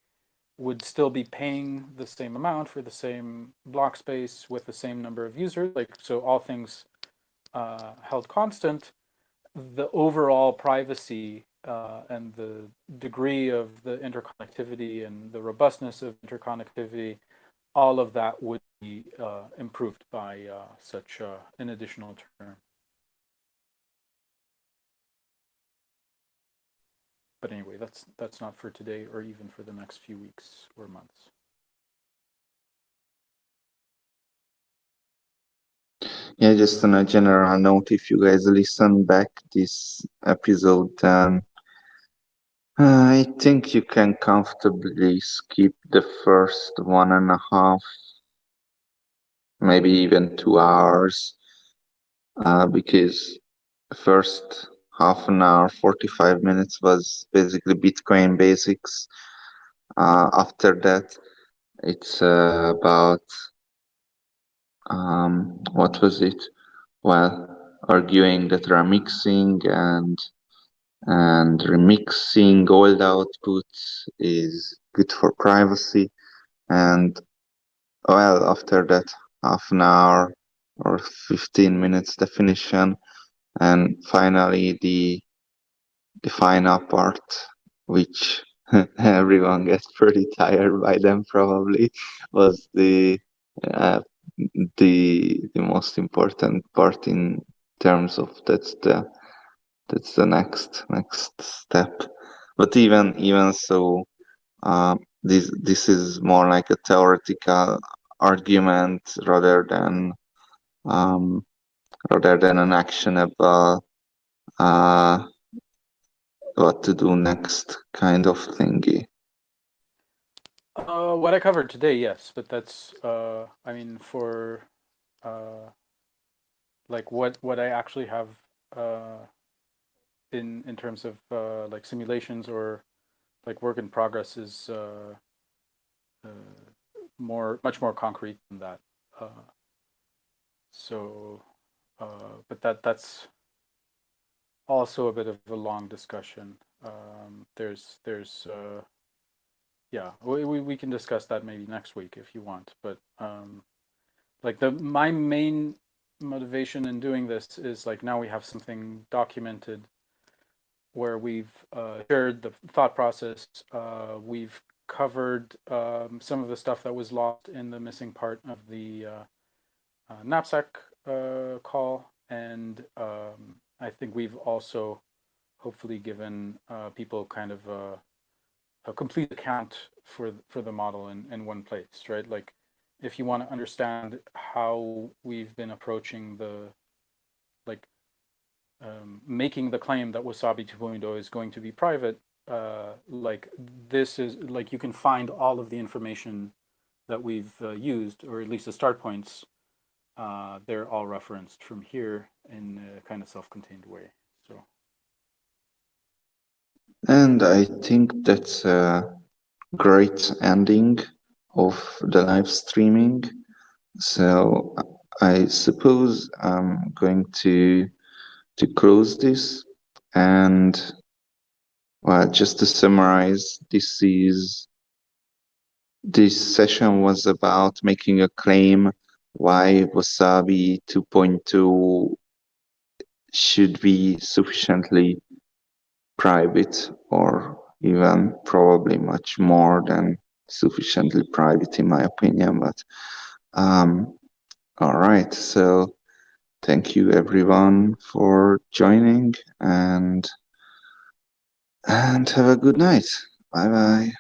would still be paying the same amount for the same block space with the same number of users. Like, so all things held constant, the overall privacy and the degree of the interconnectivity and the robustness of interconnectivity, all of that would be improved by such an additional term. But anyway, that's not for today or even for the next few weeks or months. Yeah, just on a general note, if you guys listen back this episode, then I think you can comfortably skip the first 1.5, maybe even 2 hours, because the first half an hour, 45 minutes was basically Bitcoin basics. After that, it's about what was it? Well, arguing that remixing and remixing old outputs is good for privacy. And well, after that, half an hour or 15 minutes definition, and finally the final part, which everyone gets pretty tired by then probably, was uh, the most important part in terms of that's the next step. But even so, this is more like a theoretical argument rather than an actionable what to do next kind of thingy. What I covered today, yes, but that's I mean for like what I actually have in terms of like simulations or like work in progress is much more concrete than that. So, but that's also a bit of a long discussion. There's yeah, we can discuss that maybe next week if you want. But like my main motivation in doing this is like now we have something documented where we've shared the thought process. We've covered some of the stuff that was lost in the missing part of the knapsack call, and I think we've also hopefully given people kind of a complete account for the model in one place, right? Like if you want to understand how we've been approaching the like making the claim that Wasabi 2.0 is going to be private, like this is like you can find all of the information that we've used, or at least the start points. They're all referenced from here in a kind of self-contained way. So. And I think that's a great ending of the live streaming. So I suppose I'm going to close this, and well, just to summarize, this session was about making a claim why Wasabi 2.2 should be sufficiently private, or even probably much more than sufficiently private in my opinion. But all right, so thank you everyone for joining, and have a good night. Bye bye.